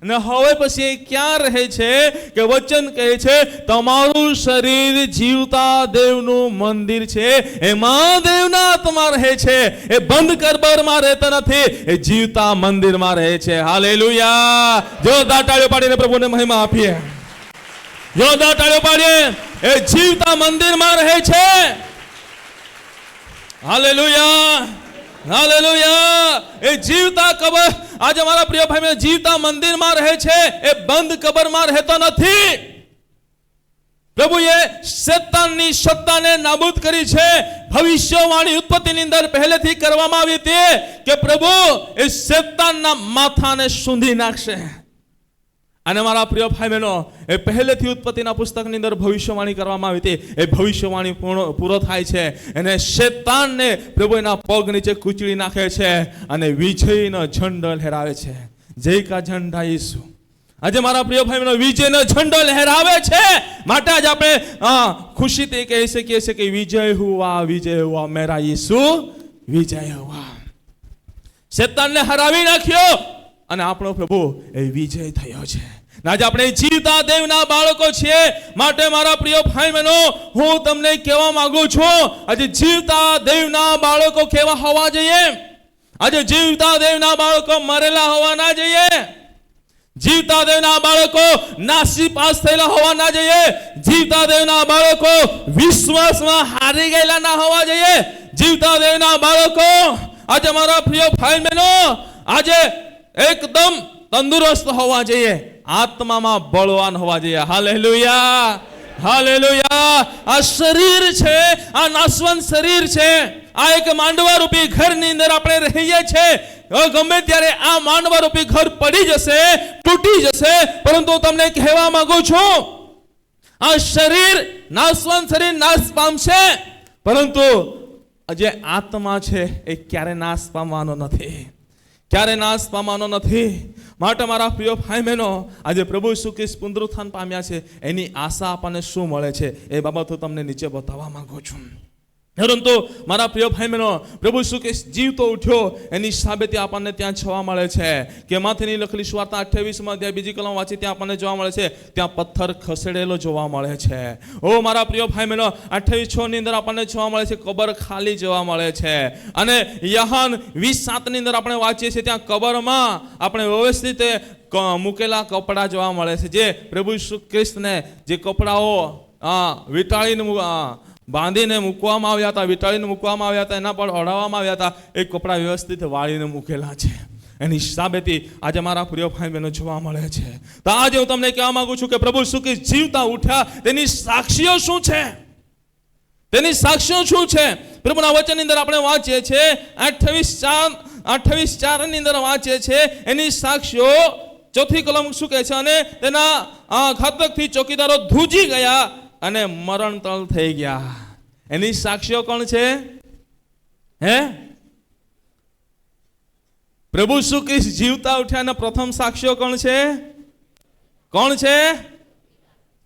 અને હવે પછી એ ક્યાં રહે છે? કે વચન કહે છે તમારું શરીર જીવતા દેવનું મંદિર છે, એમાં દેવના આત્મા રહે છે. એ બંધ કબરમાં રહેતા નથી, એ જીવતા મંદિરમાં રહે છે. હાલેલુયા. જોરદાર તાળીઓ પાડીને પ્રભુને મહિમા આપીએ. જોરદાર તાળીઓ પાડીએ. એ જીવતા મંદિરમાં રહે છે. Hallelujah, hallelujah. એ જીવતા કબર, આજે મારા પ્રિય ભાઈ જીવતા મંદિરમાં રહે છે, એ બંધ કબરમાં રહેતો નથી. પ્રભુએ શેતાનની સત્તાને નાબૂદ કરી છે. ભવિષ્યવાણી ઉત્પત્તિની અંદર પહેલેથી કરવામાં આવી હતી કે પ્રભુ એ શેતાનના માથાને સૂંધી નાખશે. અને મારા પ્રિય ભાઈ બહેનો એ પહેલેથી ઉત્પત્તિના પુસ્તકની અંદર ભવિષ્યવાણી કરવામાં આવી હતી. એ ભવિષ્યવાણી પૂરો થાય છે અને શેતાનને પ્રભુ એના પગ નીચે કૂચડી નાખે છે અને વિજયનો ઝંડો લહેરાવે છે. જય કા ઝંડા ઈસુ. આજે મારા પ્રિય ભાઈ બહેનો વિજયનો ઝંડો લહેરાવે છે. માટે આજે આપણે ખુશીથી કહી શકીએ છીએ કે વિજય હુઆ મેરા ઈસુ વિજય હુઆ. શેતાનને હરાવી નાખ્યો અને આપણો પ્રભુ એ વિજય થયો છે. આજે આપણે જીવતા દેવના બાળકો છીએ. માટે મારા પ્રિય ભાઈ બહેનો હું તમને કહેવા માંગુ છું, આજે જીવતા દેવના બાળકો કેવા હોવા જોઈએ? આજે જીવતા દેવના બાળકો મરેલા હોવા ના જોઈએ. જીવતા દેવના બાળકો નાસીપાસ થયેલા હોવા ના જોઈએ. જીવતા દેવના બાળકો વિશ્વાસમાં હારી ગયેલા ના હોવા જોઈએ. જીવતા દેવના બાળકો આજે મારા પ્રિય ભાઈ બહેનો આજે એકદમ તંદુરસ્ત હોવા જોઈએ, આત્મામાં બળવાન હોવા જોઈએ. Hallelujah, hallelujah. આ શરીર છે, આ નાશવંત શરીર છે. આ એક માંડવા રૂપી ઘરની અંદર આપણે રહીએ છીએ. ગમે ત્યારે આ માંડવા રૂપી ઘર પડી જશે, તૂટી જશે, પરંતુ તમને કહેવા માંગુ છું આ શરીર નાશવંત શરીર નાશ પામશે, પરંતુ જે આત્મા છે એ ક્યારે નાશ પામવાનો નથી, ક્યારે નાશ પામવાનો નથી. માટે મારા પ્રિય ભાઈ બહેનો, આજે પ્રભુ ઈસુ ખ્રિસ્ત પુનરુત્થાન પામ્યા છે, એની આશા આપણને શું મળે છે એ બાબત હું તમને નીચે બતાવવા માંગુ છું. પરંતુ મારા પ્રિય ભાઈ બહેનો, પ્રભુ ઈસુ ખ્રિસ્ત જીવતો ઉઠ્યો એની સાબિતી આપણને ત્યાં જોવા મળે છે કે માથેની લખેલી સુવાર્તા 28માં અધ્યાય બીજી કલમ વાંચી ત્યાં આપણને જોવા મળે છે, ત્યાં પથ્થર ખસેડેલો જોવા મળે છે. ઓ મારા પ્રિય ભાઈ બહેનો, 28:6 ની અંદર આપણને જોવા મળે છે કબર ખાલી જોવા મળે છે. અને યહાન 20:7 ની અંદર આપણે વાંચીએ છીએ ત્યાં કબરમાં આપણે વ્યવસ્થિત મૂકેલા કપડાં જોવા મળે છે, જે પ્રભુ ઈસુ ખ્રિસ્તને જે કપડાઓ વીંટાળીને બાંધીને મૂકવામાં આવ્યા હતા, વીંટાળીને મૂકવામાં આવ્યા હતા, એના પર ઓઢાવવામાં આવ્યા હતા, એ કપડાં વ્યવસ્થિત વાળીને મૂકેલા છે. એની સાબિતી આજે મારા પ્રિય ભાઈ બહેનો જોવા મળે છે. તો આજે હું તમને કહેવા માંગુ છું કે પ્રભુ ઈસુ ખ્રિસ્ત જીવતા ઉઠ્યા તેની સાક્ષીઓ શું છે, તેની સાક્ષીઓ શું છે. પ્રભુના વચનની અંદર આપણે વાંચીએ છીએ 28:4 ની અંદર વાંચીએ છીએ એની સાક્ષીઓ. ચોથી કલમ શું કહે છે, અને તેના ઘાતકથી ચોકીદારો ધ્રુજી ગયા અને મરણતલ થઈ ગયા. એની સાક્ષીઓ કોણ છે? હે, પ્રભુ ઈસુ ખ્રિસ્ત જીવતા ઉઠ્યાના પ્રથમ સાક્ષીઓ કોણ છે? કોણ છે?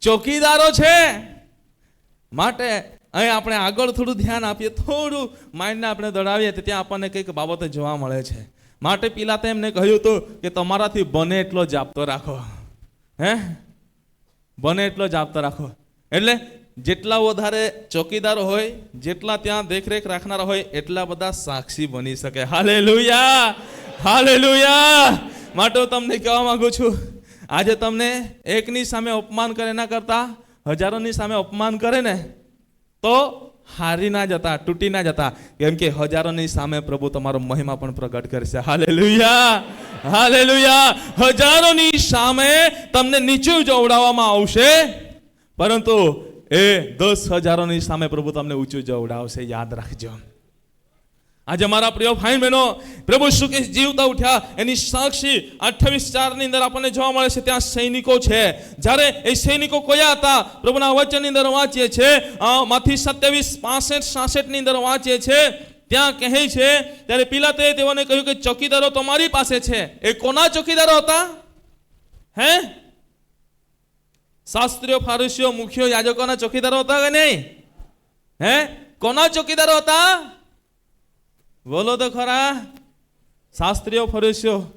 ચોકીદારો છે. માટે અહીં આપણે આગળ થોડું ધ્યાન આપીએ, થોડું માઇન્ડને આપણે દોડાવીએ તો ત્યાં આપણને કંઈક બાબતો જોવા મળે છે. માટે પિલાતે એમને કહ્યું હતું કે તમારાથી બને એટલો જાપ્તો રાખો, હે, બને એટલો જાપ્તો રાખો. એટલે જેટલા વધારે ચોકીદારો હોય, જેટલા ત્યાં દેખરેખ રાખનારા હોય, એટલા બધા સાક્ષી બની શકે. Hallelujah, hallelujah. માટે હું તમને કહેવા માંગુ છું, આજે તમને એકની સામે અપમાન કરે એના કરતા હજારોની સામે અપમાન કરે ને તો હારી ના જતા, તૂટી ના જતા, કેમ કે હજારોની સામે પ્રભુ તમારો મહિમા પણ પ્રગટ કરશે. Hallelujah, hallelujah. હજારોની સામે તમને નીચું જોવડાવવામાં આવશે, પરંતુ એ 10,000ની સામે પ્રભુ તમને ઊંચું જોવડાવશે. યાદ રાખજો. આજે મારા પ્રિય ભાઈ બહેનો, પ્રભુ ઈસુ ખ્રિસ્ત જીવતા ઉઠ્યા એની સાક્ષી 28:4 ની અંદર આપણને જોવા મળે છે. ત્યાં સૈનિકો છે. જ્યારે એ સૈનિકો કયા હતા? પ્રભુના વચનની અંદર વાંચીએ છીએ માથી 27:65-66 ની અંદર વાંચીએ છીએ. ત્યાં કહે છે, ત્યારે પિલાતે તેઓને કહ્યું કે ચોકીદારો તમારી પાસે છે. એ કોના ચોકીદારો હતા? હે, શાસ્ત્રીઓ, ફારીસીઓ, મુખ્યો, યાજકોના ચોકીદારો હતા કે નહીં? હે, કોના ચોકીદારો હતા? બોલો તો ખરા. શાસ્ત્રીઓ, ફરીસીઓ,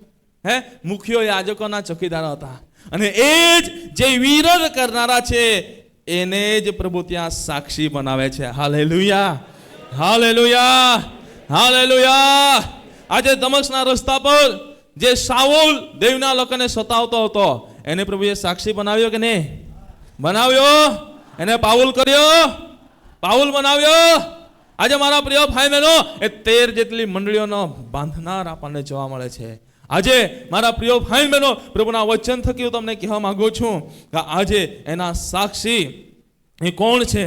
હે, મુખ્યો, યાજકોના ચોકીદારો હતા. અને એ જ જે વિરોધ કરનારા છે એને જ પ્રભુ ત્યાં સાક્ષી બનાવે છે. Hallelujah, hallelujah, hallelujah. આજે દમસ્કના રસ્તા પર જે શાઉલ દેવના લોકોને સતાવતો હતો એને પ્રભુએ સાક્ષી બનાવ્યો કે નહીં? બનાવ્યો. એને પાઉલ કર્યો, પાઉલ બનાવ્યો. આજે મારા પ્રિય ભાઈ બહેનો, એ 13 જેટલી મંડળીઓનો બાંધનાર આપણને જોવા મળે છે. આજે મારા પ્રિય ભાઈ બહેનો, પ્રભુના વચન થકી હું તમને કહેવા માંગુ છું કે આજે એના સાક્ષી એ કોણ છે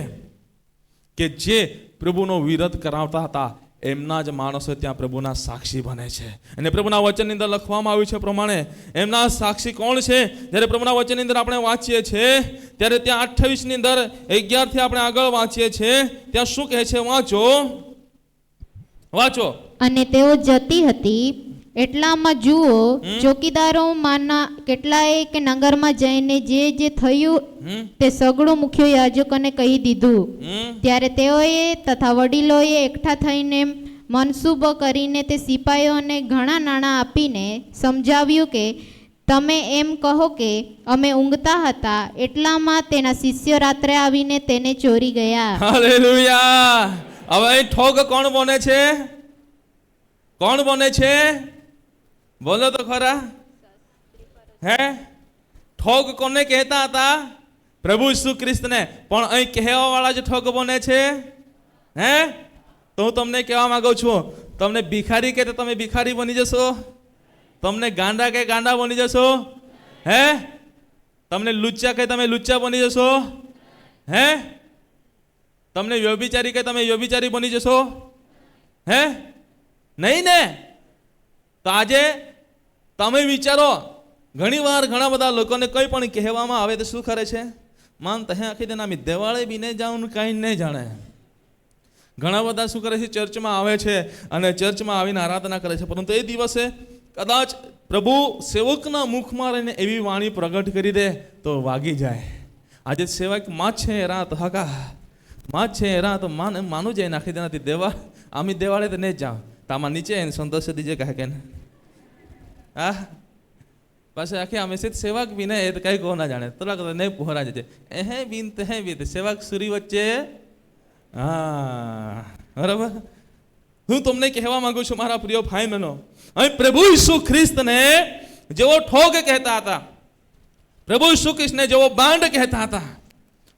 કે જે પ્રભુનો વિરોધ કરાવતા હતા એમના જ માણસો ત્યાં પ્રભુના સાક્ષી બને છે. અને પ્રભુના વચનની અંદર લખવામાં આવ્યું છે પ્રમાણે એમના સાક્ષી કોણ છે? જ્યારે પ્રભુના વચનની અંદર આપણે વાંચીએ છીએ ત્યારે ત્યાં 28 ની અંદર 11 થી આપણે આગળ વાંચીએ છીએ, ત્યાં શું કહે છે? વાંચો, વાંચો. અને તેઓ જતી હતી એટલામાં જુઓ, ચોકીદારોમાંના કેટલાએ કે નગરમાં જઈને જે થયું તે સગળું મુખ્ય યાજકોને કહી દીધું. ત્યારે તેઓએ તથા વડીલોએ એકઠા થઈને મનસૂબો કરીને તે સિપાહીઓને ઘણા નાણાં આપીને સમજાવ્યું કે તમે એમ કહો કે અમે ઊંઘતા હતા, એટલામાં તેના શિષ્યો રાત્રે આવીને તેને ચોરી ગયા. હાલેલુયા. હવે ઠોગ કોણ બને છે? કોણ બને છે? બોલો તો ખરા. હે, ઠોગ કોને કહેતા હતા? પ્રભુ ઈસુ ખ્રિસ્તને. પણ અહીં કહેવા વાળા જ ઠોગ બને છે. હે, તો હું તમને કહેવા માંગુ છું, તમને ભિખારી કે તો તમે ભિખારી બની જશો, તમને ગાંડા કે ગાંડા બની જશો. હે, તમને લુચ્ચા કે તમે લુચ્ચા બની જશો. હે, તમને વ્યભિચારી કે તમે વ્યભિચારી બની જશો. હે, નહીં ને? તો આજે તમે વિચારો, ઘણીવાર ઘણા બધા લોકોને કંઈ પણ કહેવામાં આવે તો શું કરે છે? માન તહે આખી દિન આમી દેવાળે બી નહીં જાઉં, કાંઈ નહીં જાણે. ઘણા બધા શું કરે છે, ચર્ચમાં આવે છે અને ચર્ચમાં આવીને આરાધના કરે છે, પરંતુ એ દિવસે કદાચ પ્રભુ સેવકના મુખમાં રહીને એવી વાણી પ્રગટ કરી દે તો વાગી જાય. આજે સેવક માં છે રાત હકા માં છે રાત માનું જાય નાખી દેનાથી દેવા આમી દેવાળે તો નહીં જાઓ તામાં નીચે એને સંતોષ દીજે કહે કે હા પાછે આખી અમે છે સેવક બી ને એ તો કઈ કહો ના જાણે તોલા કરતા નહીં પહોરા જજે એહે બીન તે બી સેવક સુરી વચ્ચે. હા બરાબર. હું તમને કહેવા માંગુ છું મારા પ્રિય ભાઈ બહેનો, અહીં પ્રભુ ઈસુ ખ્રિસ્તને જેવો ઠોગ કહેતા હતા, પ્રભુ ઈસુ ખ્રિસ્તને જેવો બાંડ કહેતા હતા,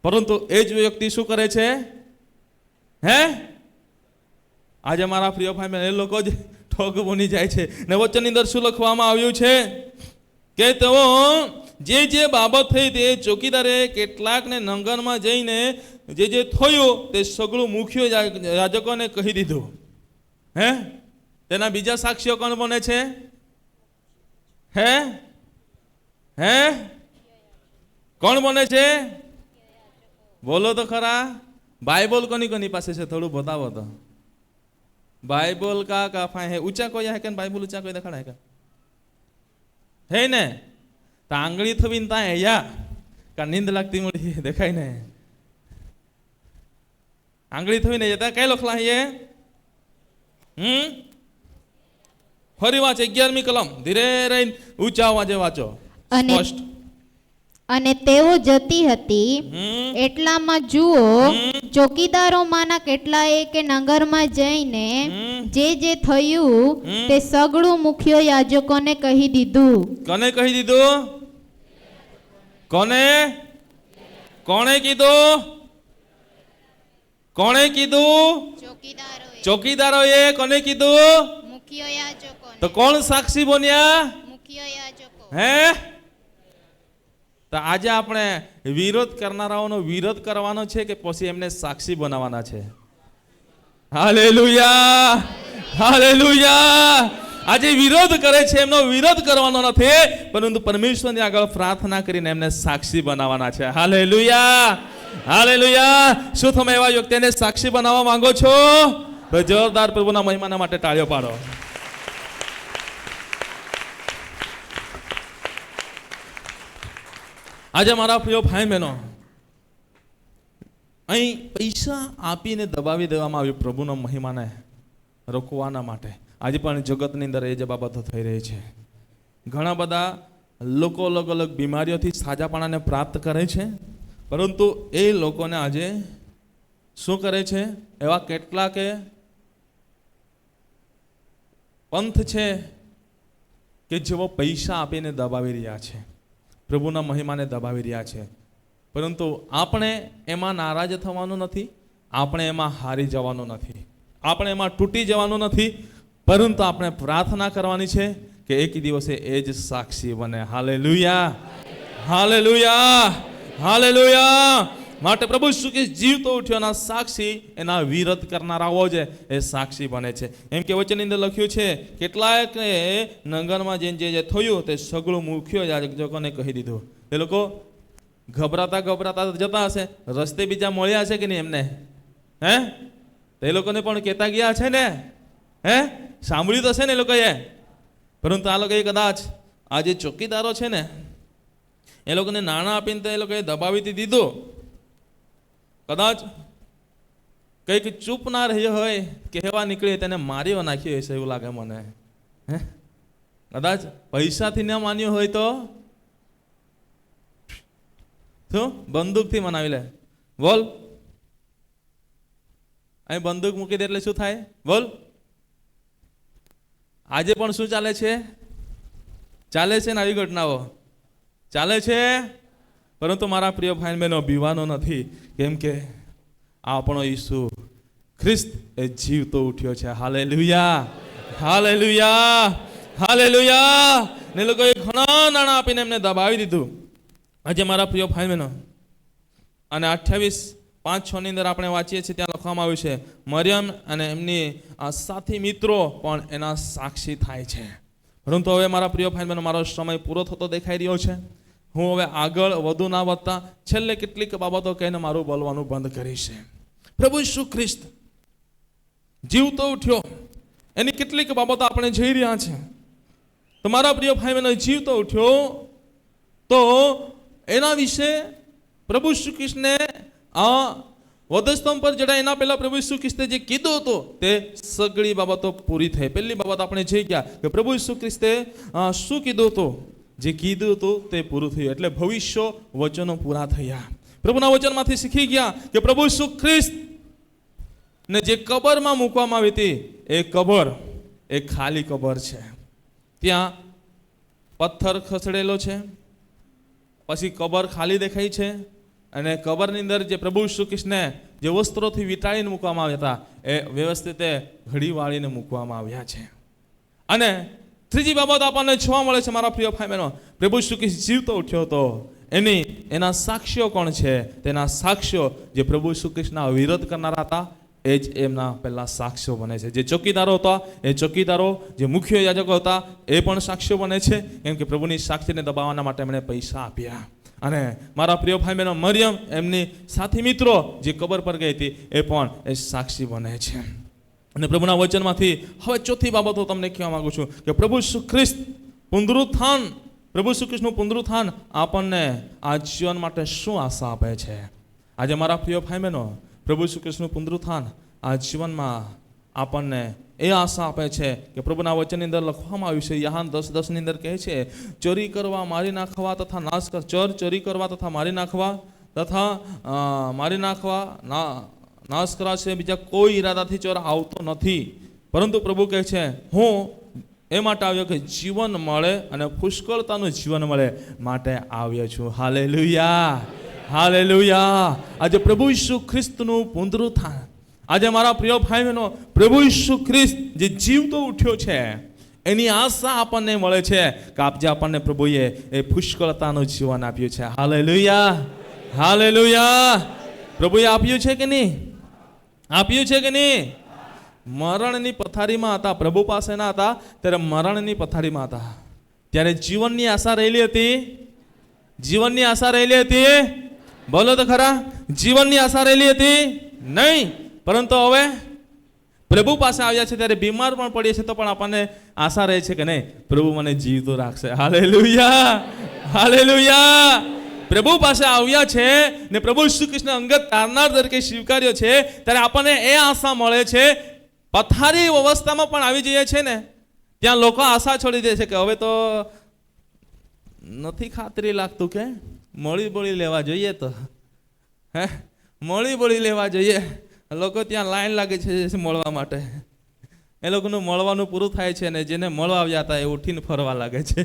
પરંતુ એ જ વ્યક્તિ શું કરે છે? હે આજે મારા પ્રિય ભાઈ બહેન એ લોકો જ ઠોગ બની જાય છે. ને વચનની અંદર શું લખવામાં આવ્યું છે કે તેઓ જે બાબત થઈ તે ચોકીદારે કેટલાકને નગરમાં જઈને જે થયું તે સગળું મુખ્ય યાજકોને કહી દીધું. હે તેના બીજા સાક્ષીઓ કોણ બને છે? હે હે કોણ બને છે? બોલો તો ખરા. બાઇબલ કોની કોની પાસે છે થોડું બતાવો તો. બાઇબલ કા કાફા હે ઊંચા કોઈ હે કે બાઇબલ ઊંચા કોઈ દેખાડા હે હે ને તા આંગળી થવી ને તા યા કા નીંદ લાગતી મળી દેખાય ને આંગળી થવી ને જતા કઈ લખલા હે? ફરી વાંચે 11મી કલમ ધીરે રહીને ઊંચા અવાજે વાંચો. સ્પષ્ટ. અને તેઓ જતી હતી એટલામાં જુઓ ચોકીદારોમાંના કેટલાએ કે નગરમાં જઈને જે થયું તે સગળું મુખ્ય યાજકોને કહી દીધું. કોને કહી દીધું? કોણે કીધું? કોણે કીધું? ચોકીદારોએ. કોને કીધું? મુખ્ય યાજકો. તો કોણ સાક્ષી બન્યા? મુખ્ય યાજકો. હે તો આજે આપણે વિરોધ કરનારાઓનો વિરોધ કરવાનો છે કે પછી એમને સાક્ષી બનાવવાના છે? Hallelujah, hallelujah. આજે વિરોધ કરે છે એમનો વિરોધ કરવાનો નથી, પરંતુ પરમેશ્વરની આગળ પ્રાર્થના કરીને એમને સાક્ષી બનાવવાના છે. Hallelujah, hallelujah. શું તમે એવા વ્યક્તિને સાક્ષી બનાવવા માંગો છો? તો જોરદાર પ્રભુના મહિમાના માટે તાળીઓ પાડો. આજે મારા પ્રિય ભાઈ બહેનો, અહીં પૈસા આપીને દબાવી દેવામાં આવ્યું પ્રભુના મહિમાને રોકવાના માટે. આજે પણ જગતની અંદર એ જ બાબતો થઈ રહી છે. ઘણા બધા લોકો અલગ અલગ બીમારીઓથી સાજાપણાને પ્રાપ્ત કરે છે, પરંતુ એ લોકોને આજે શું કરે છે? એવા કેટલાકે પંથ છે કે જેઓ પૈસા આપીને દબાવી રહ્યા છે, પ્રભુના મહિમાને દબાવી રહ્યા છે. પરંતુ આપણે એમાં નારાજ થવાનું નથી, આપણે એમાં હારી જવાનું નથી, આપણે એમાં તૂટી જવાનું નથી, પરંતુ આપણે પ્રાર્થના કરવાની છે કે એક દિવસે એ જ સાક્ષી બને. Hallelujah, hallelujah, hallelujah. માટે પ્રભુ ઈસુ ખ્રિસ્ત જીવતો ઉઠ્યોના સાક્ષી એના વિરોધ કરનારાઓ જ એ સાક્ષી બને છે. એમ કે વચનની અંદર લખ્યું છે કેટલાક નગરમાં જે થયું તે સગળું મુખ્ય યાજકોને કહી દીધું. એ લોકો ગભરાતા જતા હશે, રસ્તે બીજા મળ્યા છે કે નહીં એમને? હે તે લોકોને પણ કહેતા ગયા છે ને? હે સાંભળ્યું તો છે ને એ લોકોએ, પરંતુ આ લોકોએ કદાચ આ જે ચોકીદારો છે ને એ લોકોને નાણાં આપીને તો એ લોકોએ દબાવી દીધું. કદાચ કંઈક ચૂપ ના રહ્યો હોય, કહેવા નીકળી તેને માર્યો નાખ્યો હશે એવું લાગે મને. હે કદાચ પૈસાથી ન માન્યો હોય તો શું બંદૂકથી મનાવી લે. બોલ, અહીં બંદૂક મૂકી દે એટલે શું થાય? બોલ. આજે પણ શું ચાલે છે? ચાલે છે ને આવી ઘટનાઓ ચાલે છે. પરંતુ મારા પ્રિય ભાઈ બહેનો બીવાનો નથી, કેમ કે આપણો ઈસુ ખ્રિસ્ત એ જીવતો ઉઠ્યો છે. Hallelujah, hallelujah, hallelujah. ને લોકોએ ઘણા નાણાં આપીને એમને દબાવી દીધું. આજે મારા પ્રિય ભાઈ બહેનો, અને 28:5-6 ની અંદર આપણે વાંચીએ છીએ, ત્યાં લખવામાં આવ્યું છે મરિયમ અને એમની સાથી મિત્રો પણ એના સાક્ષી થાય છે. પરંતુ હવે મારા પ્રિય ભાઈ બહેનો, મારો સમય પૂરો થતો દેખાઈ રહ્યો છે. હું હવે આગળ વધુ ના વધતા છેલ્લે કેટલીક બાબતો કહીને મારું બોલવાનું બંધ કરીશ. પ્રભુ ઈસુ ખ્રિસ્ત જીવતો ઉઠ્યો, એની કેટલીક બાબતો આપણે જોઈ રહ્યા છે. તમારા પ્રિય ભાઈ બહેનો, જીવતો ઉઠ્યો તો એના વિશે પ્રભુ શ્રી કૃષ્ણે આ વધસ્તંભ પર ચડ્યા એના પહેલા પ્રભુ ઈસુ ખ્રિસ્તે જે કીધું હતું તે સગળી બાબતો પૂરી થઈ. પહેલી બાબત આપણે જોઈ ગયા કે પ્રભુ ઈસુ ખ્રિસ્તે શું કીધું હતું? જે કીધું હતું તે પૂરું થયું, એટલે ભવિષ્ય વચનો પૂરા થયા. પ્રભુના વચનમાંથી શીખી ગયા કે પ્રભુ ઈસુ ખ્રિસ્ત ને જે કબરમાં મૂકવામાં આવી હતી એ કબર એ ખાલી કબર છે. ત્યાં પથ્થર ખસેડેલો છે, પછી કબર ખાલી દેખાય છે, અને કબરની અંદર જે પ્રભુ ઈસુ ખ્રિસ્તને જે વસ્ત્રોથી વીંટાળીને મૂકવામાં આવ્યા હતા એ વ્યવસ્થિત ઘડી વાળીને મૂકવામાં આવ્યા છે. અને ત્રીજી બાબત આપણને જોવા મળે છે મારા પ્રિય ભાઈ બહેનો, પ્રભુ ઈસુ ખ્રિસ્ત જીવતો ઉઠ્યો હતો એના સાક્ષીઓ કોણ છે? તેના સાક્ષીઓ જે પ્રભુ ઈસુ ખ્રિસ્તના વિરોધ કરનારા હતા એ જ એમના પહેલા સાક્ષીઓ બને છે. જે ચોકીદારો હતા એ ચોકીદારો, જે મુખ્ય યાજકો હતા એ પણ સાક્ષીઓ બને છે, કેમ કે પ્રભુની સાક્ષીને દબાવવાના માટે એમણે પૈસા આપ્યા. અને મારા પ્રિય ભાઈ બહેનો, મરિયમ એમની સાથી મિત્રો જે કબર પર ગઈ હતી એ પણ એ સાક્ષી બને છે. અને પ્રભુના વચનમાંથી હવે ચોથી બાબત હું તમને કહેવા માંગુ છું કે પ્રભુ ઈસુ ખ્રિસ્ત પુનરુત્થાન, પ્રભુ ઈસુ ખ્રિસ્તનું પુનરુત્થાન આપણને આ જીવન માટે શું આશા આપે છે? આજે મારા પ્રિય ભાઈ બહેનો, પ્રભુ ઈસુ ખ્રિસ્તનું પુનરુત્થાન આ જીવનમાં આપણને એ આશા આપે છે કે પ્રભુના વચનની અંદર લખવામાં આવ્યું છે, યહાન 10:10 ની અંદર કહે છે, ચોરી કરવા, મારી નાખવા તથા નાશ કર, ચોરી કરવા તથા મારી નાખવા નાશ કરાશે, બીજા કોઈ ઈરાદાથી ચોર આવતો નથી, પરંતુ પ્રભુ કહે છે હું એ માટે આવ્યો કે જીવન મળે અને પુષ્કળતાનું જીવન મળે માટે આવ્યો છું. Hallelujah, hallelujah. આજે પ્રભુ ઈસુ ખ્રિસ્તનું પુનરુત્થાન, આજે મારા પ્રિય ભાઈ બહેનો, પ્રભુ ઈસુ ખ્રિસ્ત જે જીવતો ઉઠ્યો છે એની આશા આપણને મળે છે કે આજે આપણને પ્રભુએ એ પુષ્કળતાનું જીવન આપ્યું છે. Hallelujah, hallelujah. પ્રભુએ આપ્યું છે કે નહીં? આપ્યું છે કે નહીં? મરણની પથારીમાં હતા, પ્રભુ પાસે ના હતા ત્યારે મરણની પથારીમાં હતા, ત્યારે જીવનની આશા રહેલી હતી. જીવનની આશા રહેલી હતી? બોલો તો ખરા. જીવનની આશા રહેલી હતી? નહીં. પરંતુ હવે પ્રભુ પાસે આવ્યા છે ત્યારે બીમાર પણ પડીએ છીએ તો પણ આપણને આશા રહે છે કે નહીં, પ્રભુ મને જીવતો રાખશે. હાલેલુયા, હાલેલુયા. પ્રભુ પાસે આવ્યા છે ને પ્રભુ ઈસુ ખ્રિસ્તને અંગત તારનાર તરીકે સ્વીકાર્યો છે ત્યારે આપણને એ આશા મળે છે. પથારી અવસ્થામાં પણ આવી જઈએ છે ને ત્યાં લોકો આશા છોડી દે છે કે હવે તો નથી ખાતરી લાગતું કે મળી બળી લેવા જોઈએ, તો મળી બળી લેવા જોઈએ. લોકો ત્યાં લાઈન લાગે છે મળવા માટે, એ લોકોનું મળવાનું પૂરું થાય છે ને જેને મળવા આવ્યા હતા એ ઉઠીને ફરવા લાગે છે.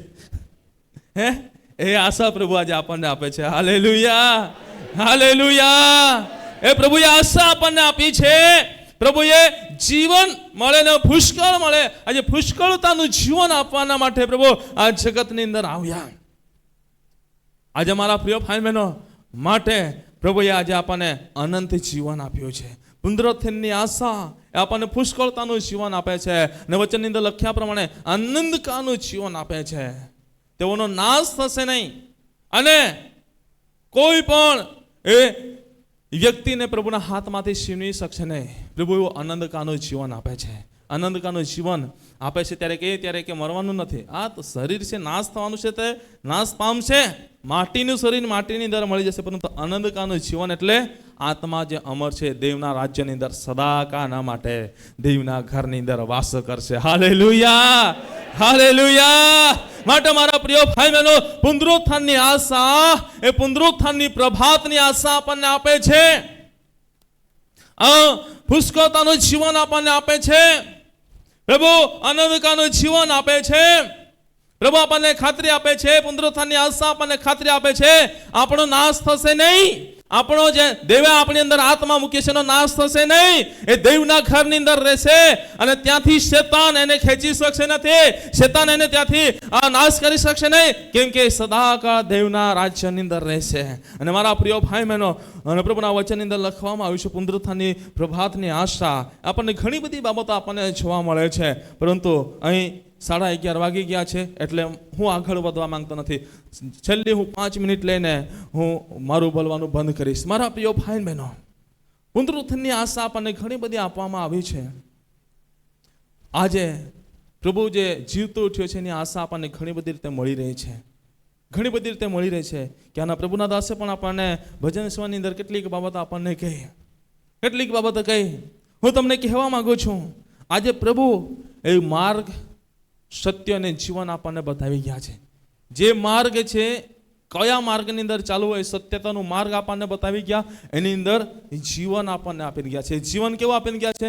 એ આશા પ્રભુ આજે આપણને આપે છે. Hallelujah, hallelujah. એ પ્રભુએ આશા આપણને આપી છે. પ્રભુએ જીવન મળે ને પુષ્કળ મળે, આજે પુષ્કળતાનું જીવન આપવાના માટે પ્રભુ આ જગતની અંદર આવ્યા. આજે મારા પ્રિય ભાઈ બહેનો માટે પ્રભુએ આજે આપણને અનંત જીવન આપ્યું છે. પુનરુત્થાનની આશા એ આપણને પુષ્કળતાનું જીવન આપે છે અને વચનની અંદર લખ્યા પ્રમાણે આનંદકાનું જીવન આપે છે. તેઓનો નાશ થશે નહીં અને કોઈ પણ એ વ્યક્તિને પ્રભુના હાથમાંથી છીનવી શકશે નહીં. પ્રભુ એવું આનંદકાનું જીવન આપે છે. આનંદકાનું જીવન આપે છે ત્યારે કે મરવાનું નથી. આ તો શરીર છે, નાશ થવાનું છે, તે નાશ પામશે. માટીનું શરીર માટીની અંદર મળી જશે, પરંતુ આનંદકાનું જીવન એટલે આત્મા જે અમર છે, દેવના રાજ્યની અંદર સદાકાળના માટે દેવના ઘરની અંદર વાસ કરશે. Hallelujah, hallelujah. માટે મારા પ્રિય ભાઈ બહેનો, પુનરુત્થાનની આશા એ પુનરુત્થાનની પ્રભાતની આશા આપણને આપે છે. પુષ્કળતાનું જીવન આપણને આપે છે. પ્રભુ આનંદકાનું જીવન આપે છે. પ્રભુ આપણને ખાતરી આપે છે. પુનરુત્થાનની આશા આપણને ખાતરી આપે છે આપણો નાશ થશે નહીં. આપણો જે દેવે આપણી અંદર આત્મા મૂકી છે એનો નાશ થશે નહીં. એ દેવના ઘરની અંદર રહેશે અને ત્યાંથી શેતાન એને ખેંચી શકશે નથી. શેતાન એને ત્યાંથી નાશ કરી શકશે નહીં, કેમ કે સદાકાળ દેવના રાજ્યની અંદર રહેશે. અને મારા પ્રિય ભાઈ બહેનો, અને પ્રભુના વચનની અંદર લખવામાં આવ્યું છે પુનરુત્થાનની પ્રભાતની આશા. આપણને ઘણી બધી બાબતો આપણને જોવા મળે છે, પરંતુ અહીં 11:30 વાગી ગયા છે એટલે હું આગળ વધવા માંગતો નથી. છેલ્લી હું 5 મિનિટ લઈને હું મારું બોલવાનું બંધ કરીશ. મારા પ્રિય ભાઈ બહેનો, પુનરુત્થાનની આશા આપણને ઘણી બધી આપવામાં આવી છે. આજે પ્રભુ જે જીવતો ઉઠ્યો છે એની આશા આપણને ઘણી બધી રીતે મળી રહી છે, ઘણી બધી રીતે મળી રહી છે. કે આના પ્રભુના દાસે પણ આપણને ભજન સેવાની અંદર કેટલીક બાબતો આપણને કહી, કેટલીક બાબતો કહી. હું તમને કહેવા માંગુ છું, આજે પ્રભુ એ માર્ગ, સત્ય અને જીવન આપણને બતાવી ગયા છે. જે માર્ગ છે, કયા માર્ગની અંદર ચાલવું હોય, સત્યતાનો માર્ગ આપણને બતાવી ગયા, એની અંદર જીવન આપણને આપી ગયા છે. જીવન કેવું આપીને ગયા છે?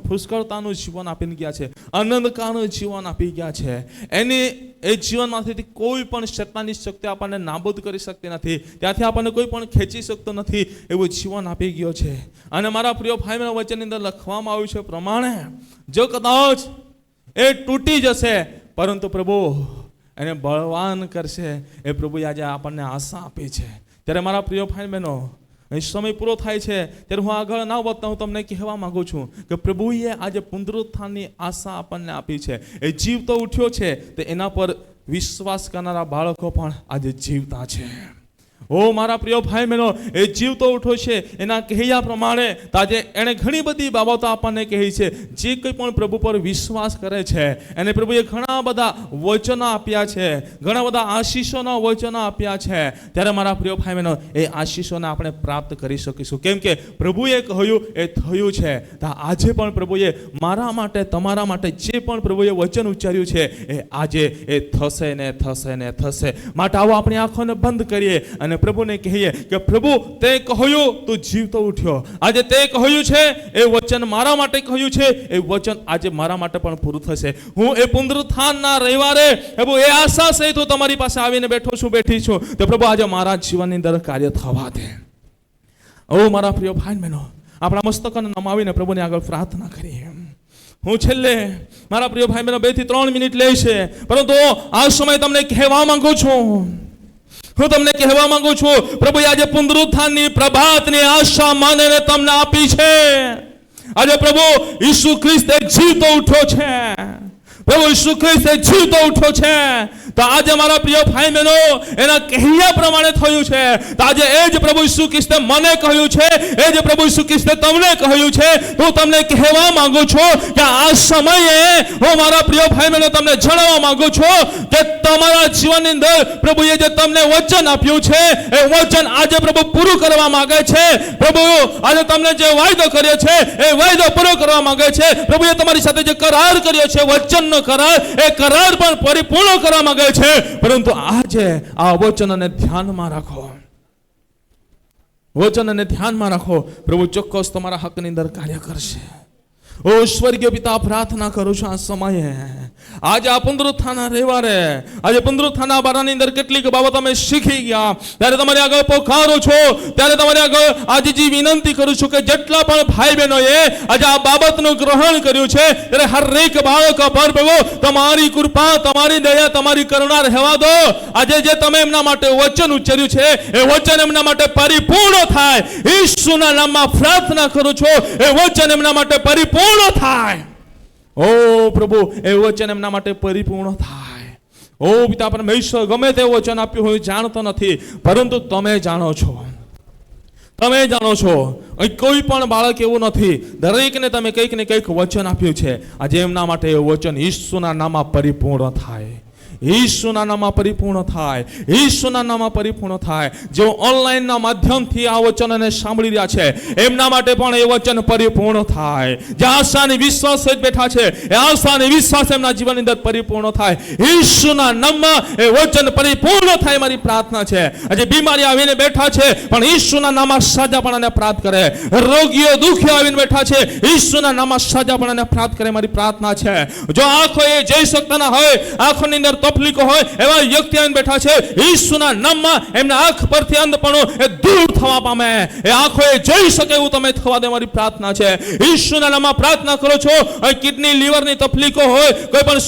પુષ્કળતાનું જીવન આપીને ગયા છે, આનંદકારનું જીવન આપી ગયા છે. એ જીવનમાંથી કોઈ પણ શૈતાનની શક્તિ આપણને નાબૂદ કરી શકતી નથી, ત્યાંથી આપણને કોઈ પણ ખેંચી શકતો નથી, એવું જીવન આપી ગયો છે. અને મારા પ્રિય ભાઈના વચનની અંદર લખવામાં આવ્યું છે પ્રમાણે, જો કદાચ એ તૂટી જશે પરંતુ પ્રભુ એને બળવાન કરશે, એ પ્રભુએ આજે આપણને આશા આપી છે. ત્યારે મારા પ્રિય ભાઈ બહેનો, સમય પૂરો થાય છે ત્યારે હું આગળ ના વધતા હું તમને કહેવા માંગુ છું કે પ્રભુએ આજે પુનરુત્થાનની આશા આપણને આપી છે. એ જીવતો ઉઠ્યો છે તો એના પર વિશ્વાસ કરનારા બાળકો પણ આજે જીવતા છે. ઓ મારા પ્રિય ભાઈ બહેનો, એ જીવતો ઉઠો છે એના કહ્યા પ્રમાણે આજે એણે ઘણી બધી બાબતો આપણને કહી છે. જે કંઈ પણ પ્રભુ પર વિશ્વાસ કરે છે એને પ્રભુએ ઘણા બધા વચનો આપ્યા છે, ઘણા બધા આશીષોના વચનો આપ્યા છે. ત્યારે મારા પ્રિય ભાઈ બહેનો, એ આશીષોને આપણે પ્રાપ્ત કરી શકીશું, કેમ કે પ્રભુએ કહ્યું એ થયું છે. તો આજે પણ પ્રભુએ મારા માટે, તમારા માટે જે પણ પ્રભુએ વચન ઉચ્ચાર્યું છે એ આજે એ થશે ને થશે ને થશે. માટે આવો આપણી આંખોને બંધ કરીએ અને પ્રભુને કહીએ કે પ્રભુ, તે કહ્યું તું જીવતો ઉઠ્યો. આજે તે કહ્યું છે એ વચન મારા માટે કહ્યું છે, એ વચન આજે મારા માટે પણ પૂરું થશે. હું એ પુનરુત્થાનના રવિવારે પ્રભુ એ આશા સહિત હું તમારી પાસે આવીને બેઠો છું, બેઠી છું. તો પ્રભુ આજે મારા જીવનની અંદર કાર્ય થવા દે. ઓ મારા પ્રિય ભાઈ બહેનો, આપણા મસ્તકોને નમાવીને પ્રભુને આગળ પ્રાર્થના કરીએ. હું છેલ્લે મારા પ્રિય ભાઈ બહેનો 2 થી 3 મિનિટ લે છે, પરંતુ આ સમય તમને કહેવા માંગુ છું, હું તમને કહેવા માંગુ છું, પ્રભુએ આજે પુનરુત્થાનની પ્રભાતની આશા મને તમને આપી છે. આજે પ્રભુ ઈસુ ખ્રિસ્ત જીવતો ઉઠ્યો છે, પ્રભુ ઈસુ ખ્રિસ્ત જીવતો ઉઠ્યો છે. તો આજે મારા પ્રિય ભાઈ બહેનો, એના કહ્યા પ્રમાણે થયું છે. તો આજે એ જ પ્રભુ ઈસુ ખ્રિસ્તે મને કહ્યું છે, એ જ પ્રભુ ઈસુ ખ્રિસ્તે તમને કહ્યું છે. હું તમને કહેવા માંગુ છું કે આ સમયે હું મારા પ્રિય ભાઈ બહેનો તમને જણાવવા માંગુ છું કે તમારા જીવનની અંદર પ્રભુએ જે તમને વચન આપ્યું છે એ વચન આજે પ્રભુ પૂરું કરવા માંગે છે. પ્રભુ આજે તમને જે વાયદો કર્યો છે એ વાયદો પૂરો કરવા માંગે છે. પ્રભુએ તમારી સાથે જે કરાર કર્યો છે, વચનનો કરાર, એ કરાર પણ પરિપૂર્ણ કરવા માંગે છે. પરંતુ આજે આ વચનને ધ્યાનમાં રાખો, વચનને ધ્યાનમાં રાખો. પ્રભુ ચોક્કસ તમારા હકની અંદર કાર્ય કરશે. ઓ સ્વર્ગીય પિતા, પ્રાર્થના કરું છું આ સમયે, આજે આ પુનરુત્થાનના રવિવારે, આજે પુનરુત્થાનના બારાની અંદર કેટલીક બાબતો અમે શીખી ગયા. ત્યારે તમારી આગળ પોકારું છું, ત્યારે તમારી આગળ આજજી વિનંતી કરું છું કે જેટલા પણ ભાઈ બહેનોએ આજે આ બાબતનું ગ્રહણ કર્યું છે, ત્યારે હરેક બાળક પર પ્રભુ તમારી કૃપા, તમારી દયા, તમારી કરુણા રહેવા દો. આજે જે તમે એમના માટે વચન ઉચ્ચાર્યું છે એ વચન એમના માટે પરિપૂર્ણ થાય. ઈસુના નામમાં પ્રાર્થના કરું છું, એ વચન એમના માટે પરિપૂર્ણ થાય. ઓ પ્રભુ, એ વચન એમના માટે પરિપૂર્ણ થાય. ઓ પિતા પરમેશ્વર, ગમે તે વચન આપ્યું હોય જાણતો નથી, પરંતુ તમે જાણો છો, તમે જાણો છો. અહીં કોઈ પણ બાળક એવું નથી, દરેકને તમે કંઈક ને કંઈક વચન આપ્યું છે. આજે એમના માટે એ વચન ઈસુના નામમાં પરિપૂર્ણ થાય, ઈસુના નામમાં પરિપૂર્ણ થાય, ઈસુના નામમાં પરિપૂર્ણ થાય. જેઓ ઓનલાઈનના માધ્યમથી આ વચનને સાંભળી રહ્યા છે એમના માટે પણ એ વચન પરિપૂર્ણ થાય. જે આશા અને વિશ્વાસ સહિત બેઠા છે એ આશા અને વિશ્વાસ એમના જીવનની અંદર પરિપૂર્ણ થાય. ઈસુના નામમાં એ વચન પરિપૂર્ણ થાય મારી પ્રાર્થના છે. આજે બીમારી આવીને બેઠા છે પણ ઈસુના નામમાં સાજાપણાને પ્રાપ્ત કરે. રોગીઓ દુઃખી આવીને બેઠા છે, ઈસુના નામમાં સાજાપણાને પ્રાપ્ત કરે મારી પ્રાર્થના છે. જો આંખો એ જઈ શકતા ના હોય, આંખોની અંદર તકલીફો હોય, એવા વ્યક્તિ આવીને બેઠા છે, ઈસુના નામમાં એમના આંખ પરથી અંધપણું એ દૂર થવા પામે, એ આંખો એ જોઈ શકે એવું તમે થવા દે મારી પ્રાર્થના છે. ઈસુના નામમાં પ્રાર્થના કરો છો. કિડની, લીવરની તકલીફો હોય, કોઈ પણ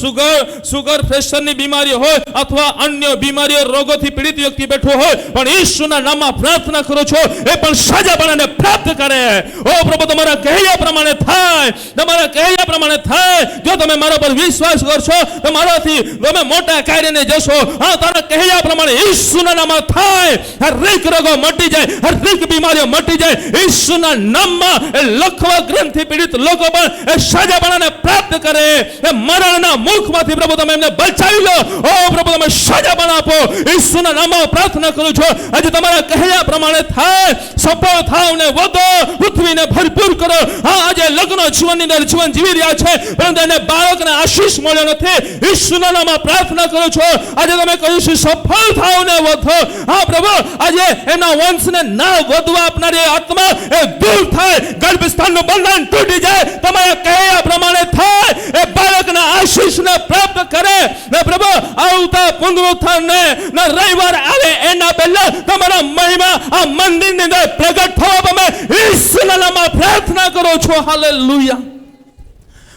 સુગર પ્રેશરની બીમારી હોય અથવા અન્ય બીમારીઓ, રોગોથી પીડિત વ્યક્તિ બેઠો હોય, પણ ઈસુના નામમાં પ્રાર્થના કરો છો એ પણ સાજાપણાને પ્રાપ્ત કરે. ઓ પ્રભુ, તમારા કહ્યા પ્રમાણે થાય, તમારા કહ્યા પ્રમાણે થાય. જો તમે મારા પર વિશ્વાસ કરશો તો મારાથી તમે મોટા તમે આ કાર્યને જશો, હા તારા કહ્યા પ્રમાણે ઈસુના નામમાં થાય, હરેક રોગો મટી જાય, હરેક બીમારીઓ મટી જાય ઈસુના નામમાં. એ લખવા ગ્રંથથી પીડિત લોકો પણ એ સજાપણાને પ્રાપ્ત કરે, એ મરણના મુખમાંથી પ્રભુ તમે એમને બચાવી લો. ઓ પ્રભુ તમે સજાપણા આપો ઈસુના નામમાં પ્રાર્થના કરું છું. આજે તમારા કહ્યા પ્રમાણે થાય, સફળ થાવ ને વધો, પૃથ્વીને ભરપૂર કરો. હા આજે લગ્ન જીવનની અંદર જીવન જીવી રહ્યા છે, પરંતુ એને બાળકને આશીષ મળ્યો નથી. ઈસુના નામમાં પ્રાર્થના કરું છું, આજે તમે કહ્યું છે સફળ થાવ ને વધો. હા પ્રભુ આજે એના વંશને ના વધવા આપનારી આત્મા એ દૂર થાય, ગર્ભસ્થાનનું બંધન તૂટી જાય, તમારા કહ્યા પ્રમાણે થાય, એ બાળકના આશીષને પ્રાપ્ત કરે ને પ્રભુ આવતા પુનરુત્થાનને ને રવિવાર આવે એના પહેલા તમારા મહિમા આ મંદિરની અંદર પ્રગટ થવા પામે. ઈસુના નામમાં પ્રાર્થના કરો છો. હાલેલુયા.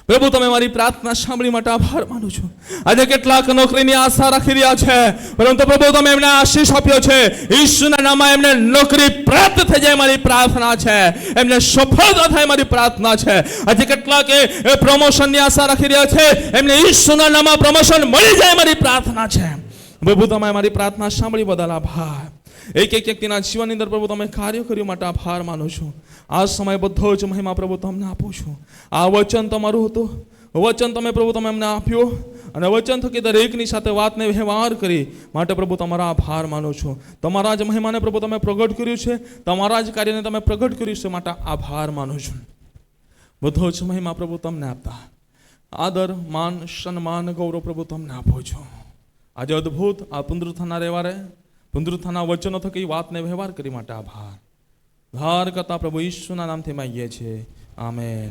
પ્રભુ તમે મારી પ્રાર્થના સાંભળી માટે આભાર માનું છું. આજે કેટલાક નોકરીની આશા રાખી રહ્યા છે, પરંતુ પ્રભુ તમે એમને આશીષ આપ્યો છે. ઈસુના નામમાં એમને નોકરી પ્રાપ્ત થઈ જાય મારી પ્રાર્થના છે, એમને સફળતા થાય મારી પ્રાર્થના છે. આજે કેટલાક પ્રમોશનની આશા રાખી રહ્યા છે, એમને ઈસુના નામમાં પ્રમોશન મળી જાય મારી પ્રાર્થના છે. પ્રભુ તમે મારી પ્રાર્થના સાંભળી બદલ આભાર. એક એક વ્યક્તિના જીવનની અંદર પ્રભુ તમે કાર્ય કર્યું માટે આભાર માનું છું. આ સમય બધો જ મહિમા પ્રભુ તમને આપું છું. આ વચન તમારું હતું, વચન તમે પ્રભુ તમે અમને આપ્યું, અને વચન થકી દરેકની સાથે વાતને વ્યવહાર કરી માટે પ્રભુ તમારા આભાર માનું છું. તમારા જ મહિમાને પ્રભુ તમે પ્રગટ કર્યું છે, તમારા જ કાર્યને તમે પ્રગટ કર્યું છે માટે આભાર માનું છું. બધો જ મહિમા પ્રભુ તમને આપતા આદર માન સન્માન ગૌરવ પ્રભુ તમને આપો છો. આજે અદ્ભુત આ પુનરુત્થાનના રવિવારે પુનરુત્થાનના વચનો થકી વાતને વ્યવહાર કરી માટે આભાર. ધાર કરતા પ્રભુ ઈસુના નામથી માંગીએ છીએ. આમેન.